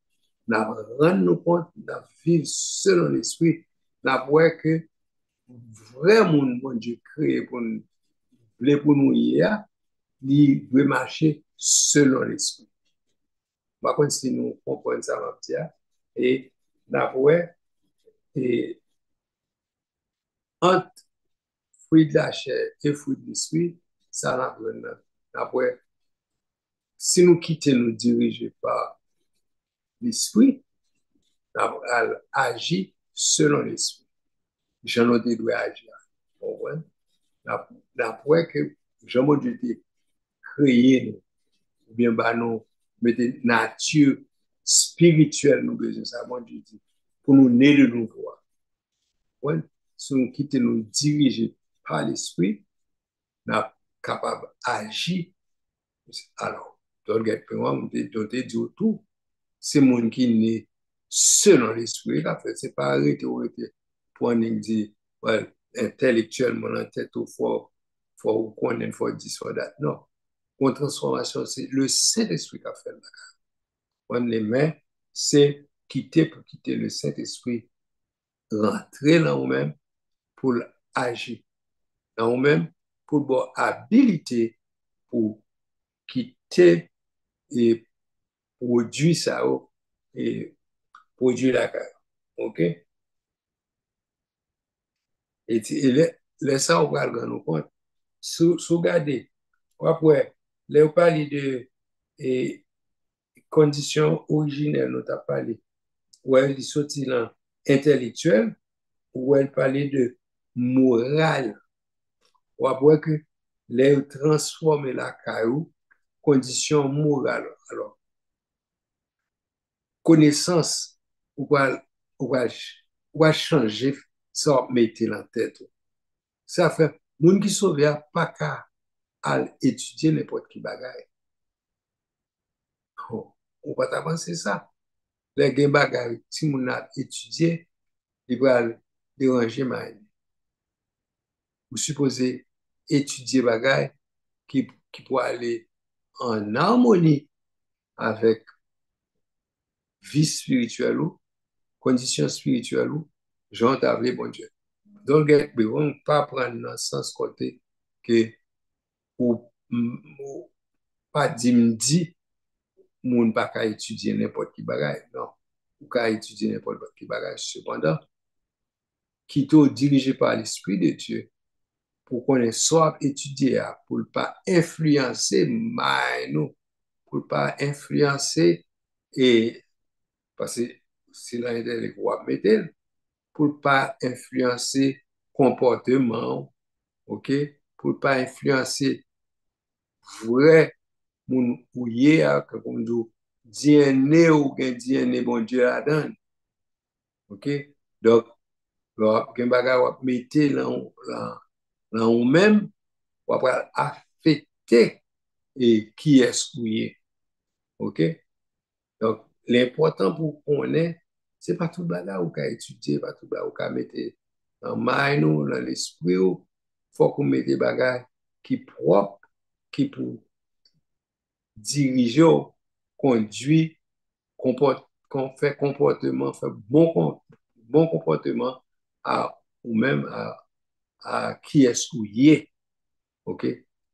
nous rendre nous compte, nous vivre selon l'esprit, nous voir que vraiment, mon Dieu créé pour nous hier, il veut marcher selon l'esprit. Par contre, si nous comprenons ça, et nous et entre fruit de la chair et fruit de l'esprit, ça n'a si nous quittons nous diriger par l'esprit, nous agir selon l'esprit. Jean doit agir. D'après que Jean Dieu créé nous, ou bien bah nous mettez nature spirituelle nous besoin ça mon Dieu dit pour nous né de nouveau. Ouais, si nous quittons nous diriger par l'esprit, nous sommes capables d'agir. Alors, dans le dit tout, c'est mon qui naît selon l'esprit. C'est pas arrêter pour dire, well, intellectuellement, en tête, il faut connaître, il faut dire ça. Non. Pour transformation, c'est le Saint-Esprit qui a fait. On les mains, c'est pour quitter le Saint-Esprit, rentrer dans nous-mêmes pour agir. Dans nous-mêmes, pour avoir habilité pour quitter et produire ça et produire la carrière. OK? Et les ça, on va nous compte. Sous garder, après, là, on parle de conditions originelles, nous avons parlé, où elle sortit là intellectuel, où elle parlait de morale. On voit que les transformer la caillou, condition morale. Alors, connaissance, ou va changer ça, mettre dans la tête. Ça fait, moun qui sauve pas qu'à étudier n'importe qui bagaille. Oh, on va t'avancer ça. Les gens bagaille, si moun a étudié, il va déranger ma vie. Vous supposez étudier bagaille qui peut aller en harmonie avec vie spirituelle ou condition spirituelle ou Jean t'avait bon Dieu. Donc, on ne pas prendre dans le sens côté que ou pas dit moun pas qu'à étudier n'importe qui bagaille. Non, ou qu'à étudier n'importe qui bagaille. Cependant, qui est dirigé par l'Esprit de Dieu pour qu'on ait soit étudié pour ne pas influencer nous, pour ne pas influencer et parce que c'est là que vous mettez pour ne pas influencer comportement, ok, pour ne pas influencer vrai moun ou yé comme nous DNA ou gen DNA bon Dieu la donne, ok, donc là gen bagay wap mette là ou même wap affecter et qui est ou yé, ok, donc l'important pour qu'on ait c'est pas tout bagay ou ka étudier, pas tout bagay ou ka mette dans mind ou dans l'esprit ou faut qu'on mette bagay qui propre qui pour diriger, conduire, qu'on fait comportement, fait bon comportement à ou même à qui est-ce qu'on y est. OK?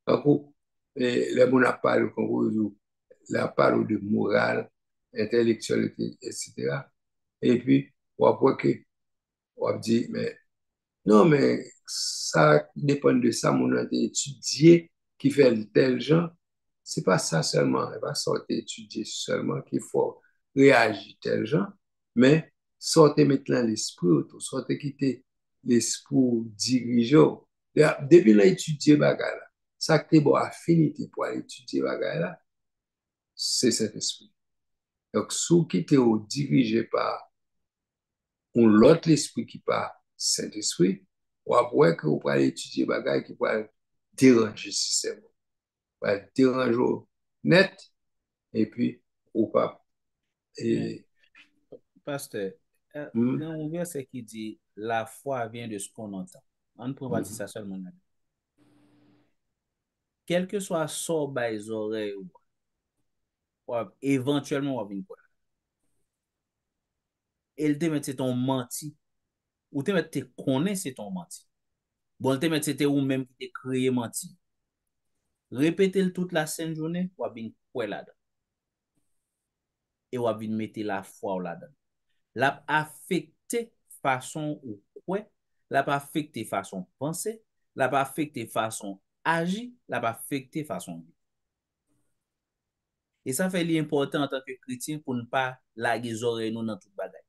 Donc, les gens parlent, la parle de morale, intellectualité, etc. Et puis, on voit que, on dit, mais non, mais ça dépend de ça, mon a étudié qui fait tel genre. C'est pas ça seulement, il va sortir étudier seulement qu'il faut réagir tel genre, mais sortir maintenant l'esprit, sortir quitter l'esprit dirigeant. Depuis là, étudier bagala, ça que tu bon affinité pour aller étudier bagala, c'est cet esprit. Donc, sous qui t'es dirigé par ou l'autre esprit qui pas Saint-Esprit, ou après que vous pouvez étudier bagay qui va déranger le système, va déranger net, et puis ou pas. Et pasteur, Hmm? dans un verset qui dit la foi vient de ce qu'on entend. On ne prend pas ça seulement. Quel que soit son bas les oreilles, éventuellement, on va venir quoi. Et te met c'est ton menti. Ou te met te connaît c'est ton menti. Bon, te met c'était ou même qui te créé menti. Répétez toute la sainte journée, ou bien quoi là-dedans. Et ou bien mettre la foi là-dedans. L'a affecté façon ou quoi, l'a affecté façon penser, l'a affecté façon agir, l'a affecté façon vivre. Et ça fait l'important en tant que chrétien pour ne pas laguer oreilles nous dans toute bagaille.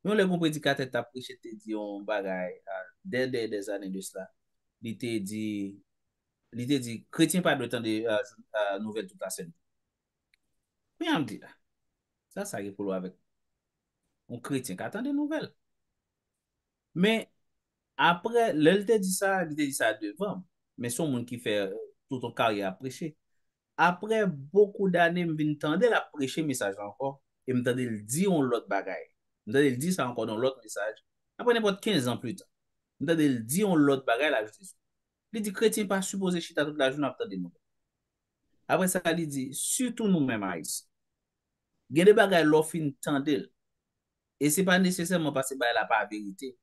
Nous, les bons prédicateurs t'a prêché te dit on bagaille dès des années de cela. Il te dit chrétien pas de temps de nouvelles toute la semaine. Mais on me dit là, ça est pour avec un chrétien qui attend des nouvelles. Mais après, il te dit ça devant. Mais son monde qui fait tout ton carrière à prêcher. Après beaucoup d'années, je viens entendre la prêcher message encore. Et je m'entendais le dire en l'autre bagaille. Je m'entendais le dire ça encore dans l'autre message. Après n'importe 15 ans plus tard. Je m'entendais le dire en l'autre bagaille la justice. Il dit chrétien pas supposé chita toute la journée après des nouvelles. Après ça, il dit surtout nous-mêmes haïtiens. Il y a des bagailles l'offre tendel. Et c'est pas nécessairement parce que la pas vérité.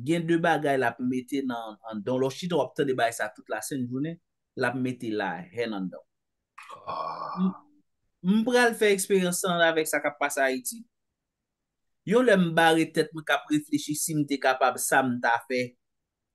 Gen de bagay la mette dans le chita wap tande bay ça toute la semaine journée, la mette la hen an dan. M'pral faire expérience avec ça qui passe à Haïti. Yo le m'barre tête me k'ap réfléchi si m'te capable ça m'ta fait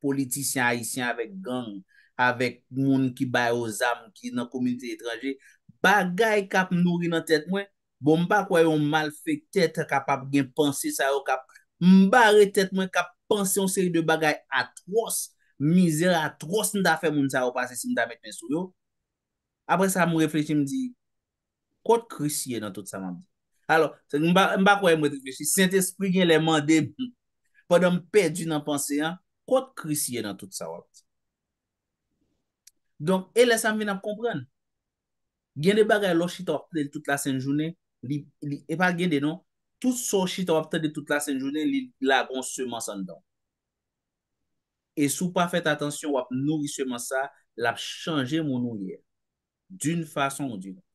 politicien haïtien avec gang, avec moun qui bay aux âmes qui dans communauté étranger, bagay k'ap nourri dans tête moi, bon m'pa quoi yon mal fait tête capable gen penser ça yo k'ap m'barre tête moi k'ap penser une série de bagay atroces, misère atroce m'ta fait moun ça yo passer si m'ta mettre sou yo. Après ça me réfléchi me dit côté Christ dans tout ça m'a dit. Alors, m'pa quoi me réfléchi, Saint-Esprit gen les mandé pendant perdu dans pensée hein, côté Christ dans tout ça. Donc, et là, ça me vient à comprendre. Gen de bagay lo chita wap tande toute la sainte journée, et pas gen de non, tout so chita wap tande toute la sainte journée, la gon semence en dedans. Et sous pas fait attention, wap nourri semence ça, l'a changer mon nourrière d'une façon ou d'une autre.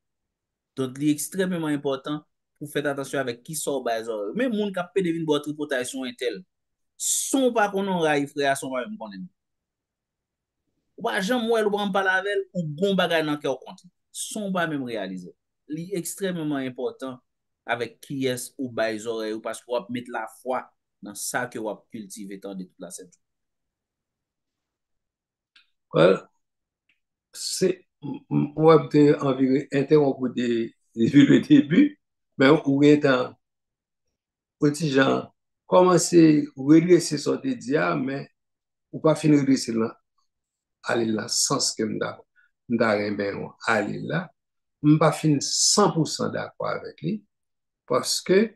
Donc, il est extrêmement important pour faire attention avec qui sort bas oreilles. Même moun k'ap pe devine boire tripotation intel, son pas konon ray frère, son pas même konnen. Ou pas jamais moi ou pas parler avec ou gon bagay nan cœur compte. Son pas même réaliser. Li extrêmement important avec qui est ou bay oreilles ou parce que vous mettre la foi dans ça que vous cultiver tant de toute la semaine. Well, c'est, on va peut-être environ interrompre depuis le début, mais on est en petit genre, commencer à redresser ce que dit, mais ou pas finir de redresser là, aller là, sens que m'da remben aller là, m'pas fin 100% d'accord avec lui, parce que,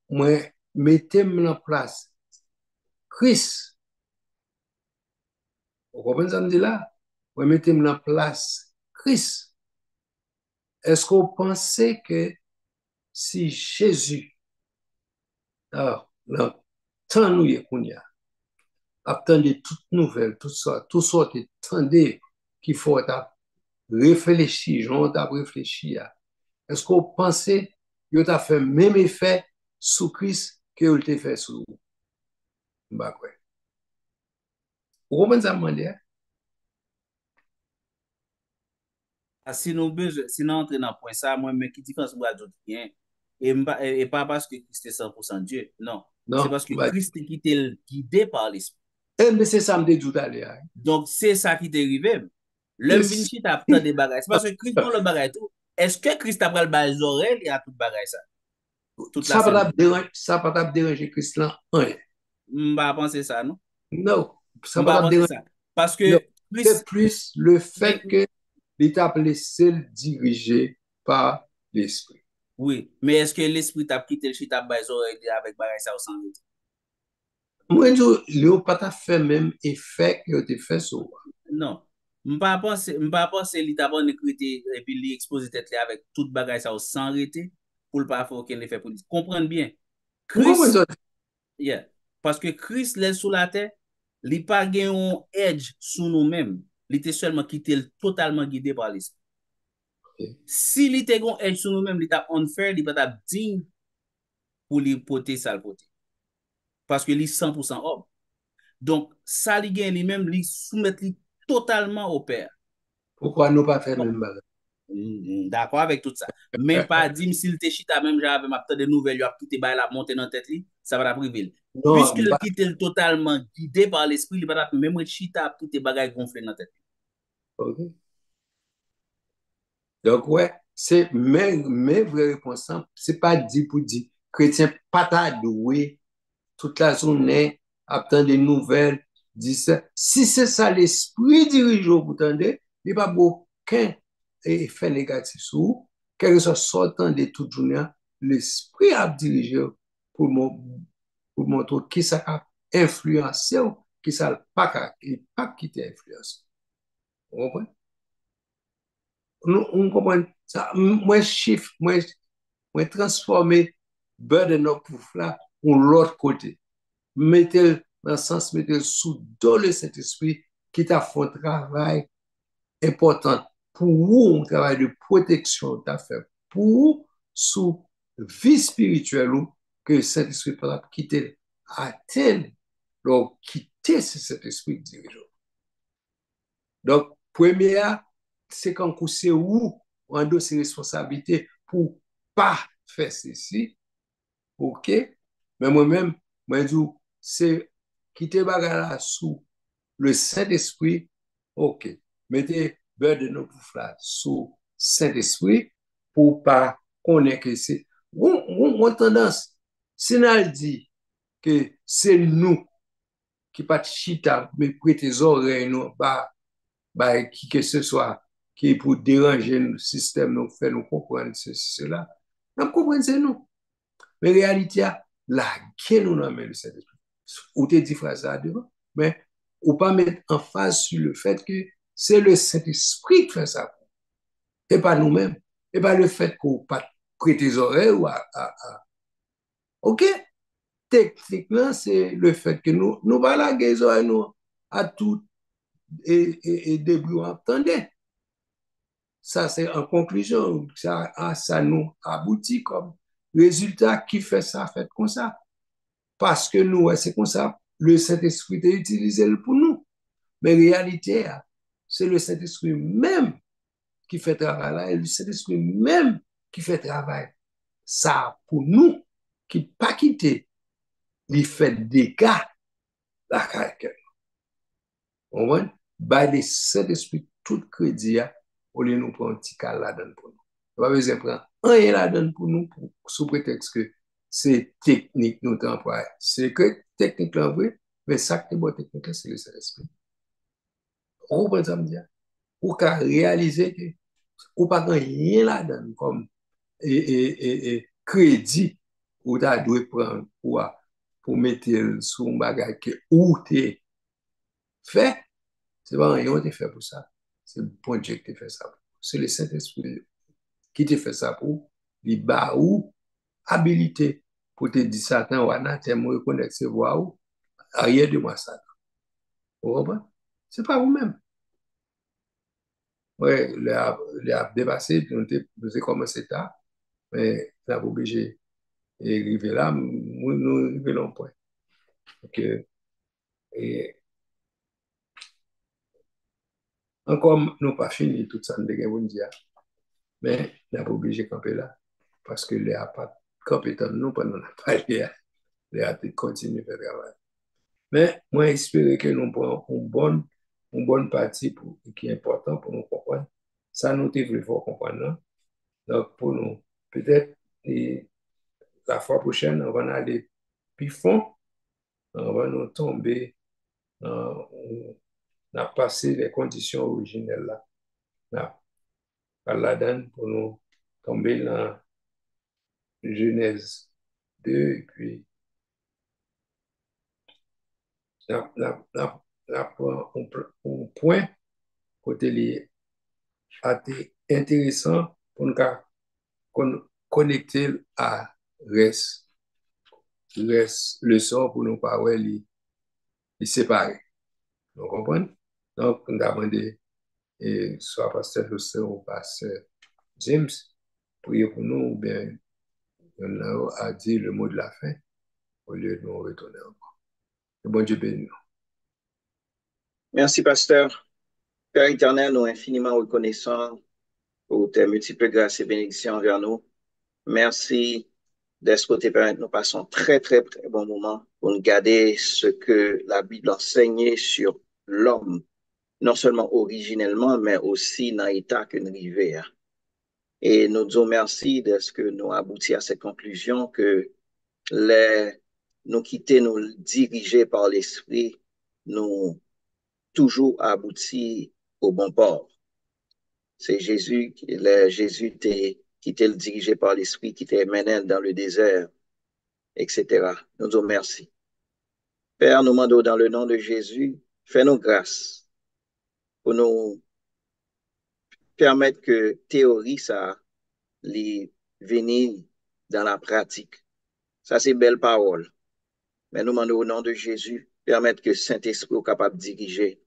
moi, mettez-moi en place Christ. Vous comprenez ça me dit là? Moi, mettez-moi en place Christ. Est-ce que vous pensez que si Jésus, alors, dans tant nous y qu'on y a, attendez toute nouvelle, tout ça attendez qu'il faut réfléchir, j'en ai réfléchi à. Est-ce que vous pensez que vous avez fait le même effet sur Christ que vous avez fait sur vous? Bah, quoi. Vous comprenez ça, me dire? Si nous besoin, si nous entrons dans point ça, moi mais qui différence moi d'autres bien et pas parce que Christ est 100% Dieu, non. C'est Non, parce que bah, Christ est qui est guidé par l'esprit. mais c'est ça me dit tout à l'heure. Donc c'est ça qui t'est arrivé. L'homme vient chita a tant de bagages. C'est parce que Christ dans le bagage tout. Est-ce que Christ a pris le oreilles et a tout bagage ça? Toute la semaine. Ça pas déranger Christ là, rien. M'pa penser ça, non? Non, ça M'pa pas penser déranger. ça. Parce Non, que c'est Christ, plus le fait que l'État laissé dirigé par l'Esprit. oui, mais est-ce que l'esprit t'a quitté le chita les oreilles avec bagage ça au sang? Moi, je n'ai pas fait même effet que tu fait sur moi. Non. M'pa penser li t'a bon écrit et puis li exposer tête avec toute bagage ça au sang arrêté pour le pas faire aucun effet pour comprendre bien. Vous comprenez Christ, ça? yeah, parce que Christ l'est sous la terre, il pas gagné un edge sous nous-mêmes. Il était seulement quitté totalement guidé par l'esprit. Si il était un edge sous nous-mêmes, il était unfair, il était digne pour lui porter ça le porter. Parce que il est 100% homme. Donc, ça il gagne lui-même, il soumet totalement au Père. Pourquoi nous pas faire Donc, même bagarre? d'accord avec tout ça. Mais pas dire s'il te chita même j'avais ma de nouvelles, il a tout la monter dans tête li, ça va la priver. Puisque Non, il quitte totalement guidé par l'esprit, il va même chita tout les bagages gonflés dans tête. ok. Donc, ouais, c'est mes vraies réponses, c'est pas dit pour dire. Chrétien, pas ta doué toute la journée, attendre des nouvelles, dit ça. Si c'est ça l'esprit dirigeant, vous entendez, il n'y a pas aucun effet négatif sur vous. Quel que soit sortant de toute journée, l'esprit a dirigé pour, pour montrer qui ça a influencé, qui ça n'a pas quitté influence. Vous comprenez? On comprend ça. Moi, chiffre, moi, transformer burden of proof là, pour l'autre côté. Mettez dans le sens, mettez sous dans le Saint-Esprit qui t'a fait un travail important pour vous, un travail de protection t'a fait pour vous, sous vie spirituelle que le Saint-Esprit peut quitter, atteindre, donc quitter ce Saint-Esprit dirigeant. Donc, première, c'est quand c'est où on endosse ses responsabilités pour pas faire ceci, ok? Mais moi-même, moi, je dis, c'est quitter bagarre sous le Saint-Esprit, ok. Mettez beurre de nos poufs sous Saint-Esprit pour pas connaître que c'est. On tendance, si on dit que c'est nous qui pas de chita, mais prêter oreilles, nous, bah, qui que ce soit, qui est pour déranger le système, nous fait nous comprendre ceci, cela. Nous comprenons, c'est nous. Mais en réalité, la guerre nous amène le Saint-Esprit. Ou te dit phrase là devant, mais ou pas mettre en face sur le fait que c'est le Saint-Esprit qui fait ça, et pas nous-mêmes, et pas le fait qu'on pas prêter les oreilles ou OK? Techniquement, c'est le fait que nous pas la guerre oreilles nous à tout et début entendez. Ça, c'est en conclusion, ça nous aboutit comme résultat qui fait ça, fait comme ça. Parce que nous, c'est comme ça, le Saint-Esprit est utilisé pour nous. Mais en réalité, c'est le Saint-Esprit même qui fait travail là, et le Saint-Esprit même qui fait travail. Ça, pour nous, qui pas quitter, il fait des dégâts la caractère. On voit, bah, le Saint-Esprit tout crédit, au lieu de nous prendre un petit cas là-dedans pour nous. On va besoin prendre rien là-dedans pour nous, sous prétexte que c'est technique nous employons. C'est que technique là, oui, mais ça qui est bon technique, c'est le Saint-Esprit. On comprend ça me dire? Pour qu'à réaliser que, ou pas rien là-dedans comme et crédit ou tu dû prendre pour mettre sur un bagage que ou tu fait, c'est pas rien qui fait pour ça. C'est le bon Dieu qui fait ça. C'est le Saint-Esprit qui te fait ça pour les bas ou habilité pour te dire Satan ou anathème ou reconnaître ses voix ou rien de moi ça. Vous comprenez? C'est pas vous-même. Oui, les a dépassé, nous avons commencé tard, mais nous avons obligé et arriver là, nous arrivons au point. Donc, et encore, nous n'avons pas fini tout ça, nous devons dire, mais nous avons obligé de camper là, parce que les a pas campé tant nous pendant la parlé, les a continué à faire travail. Mais moi, j'espère que nous prenons une bonne partie qui est importante pour nous comprendre. Ça, nous devons comprendre. Non? Donc, pour nous, peut-être, la fois prochaine, on va aller plus fond, on va nous tomber, on a passé les conditions originelles là, là-dedans pour nous tomber dans Genèse 2, et puis on prend un point côté les intéressant pour nous connecter à reste le sort pour nous pas les séparer. Vous comprenez? Donc, on a demandé, soit pasteur José ou pasteur James, priez pour nous, ou bien on a dit le mot de la fin, au lieu de nous retourner encore. Que bon Dieu bénisse nous. Merci, pasteur. Père éternel, nous infiniment reconnaissants pour tes multiples grâces et bénédictions envers nous. Merci d'être côté Père. Nous passons très bon moment pour nous garder ce que la Bible enseigne sur l'homme, non seulement originellement, mais aussi dans l'état que nous vivons. Et nous disons merci de ce que nous abouti à cette conclusion que nous quitter, nous diriger par l'Esprit, nous toujours abouti au bon port. C'est Jésus qui était dirigé par l'Esprit, qui était mené dans le désert, etc. Nous disons merci. Père, nous demandons dans le nom de Jésus, fais-nous grâce pour nous permettre que théorie, ça, les venir dans la pratique. Ça, c'est belle parole. Mais nous demandons au nom de Jésus, permettre que Saint-Esprit soit capable de diriger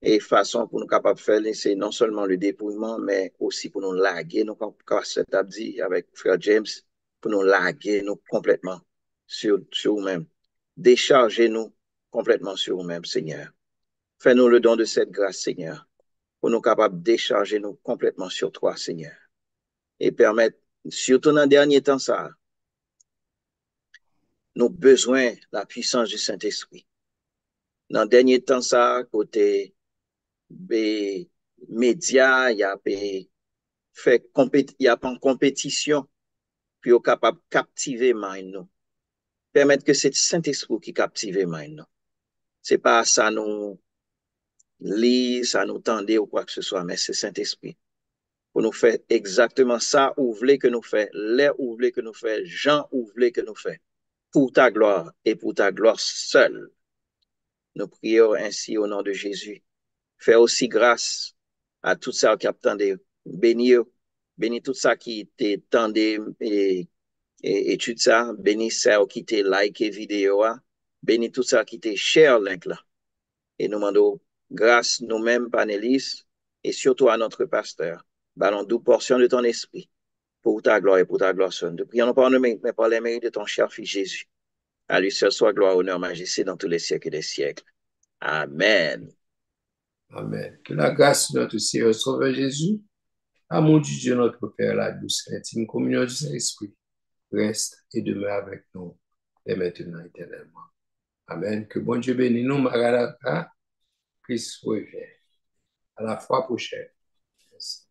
et façon pour nous capables de faire, c'est non seulement le dépouillement, mais aussi pour nous laguer, nous, comme cet dit avec frère James, pour nous laguer nous complètement sur nous-mêmes. Déchargez-nous complètement sur nous-mêmes, Seigneur. Fais-nous le don de cette grâce, Seigneur, pour nous capables de décharger nous complètement sur toi, Seigneur. Et permettre, surtout dans le dernier temps, ça, nous avons besoin de la puissance du Saint-Esprit. Dans le dernier temps, ça, côté des médias, il y a une compétition pour être capable de captiver nous. Permettre que c'est le Saint-Esprit qui captive nous. Ce n'est pas ça nous lit, ça nous tendait ou quoi que ce soit, mais c'est le Saint-Esprit. Pour nous faire exactement ça, ou voulez que nous fait, l'air ou voulez que nous fait, Jean ou voulez que nous fait, pour ta gloire et pour ta gloire seule. Nous prions ainsi au nom de Jésus. Fais aussi grâce à tout ça qui attendait. Bénis tout ça qui t'attendait et étude ça. Bénis ça qui t'a liké vidéo. Bénis tout ça qui t'a cher link là. Et nous demandons grâce nous-mêmes, panélistes, et surtout à notre pasteur. Ballons 12 portions de ton esprit pour ta gloire et pour ta gloire seule. Nous prions pas mais par les mérites de ton cher fils Jésus. À lui seul soit gloire, honneur, majesté dans tous les siècles des siècles. Amen. Amen. Que la grâce de notre Seigneur Sauveur Jésus, amour du Dieu notre Père, la douce et intime communion du Saint-Esprit, reste et demeure avec nous, et maintenant et éternellement. Amen. Que bon Dieu bénisse nous, Maranatha, Christ revient. À la fois prochaine. Merci.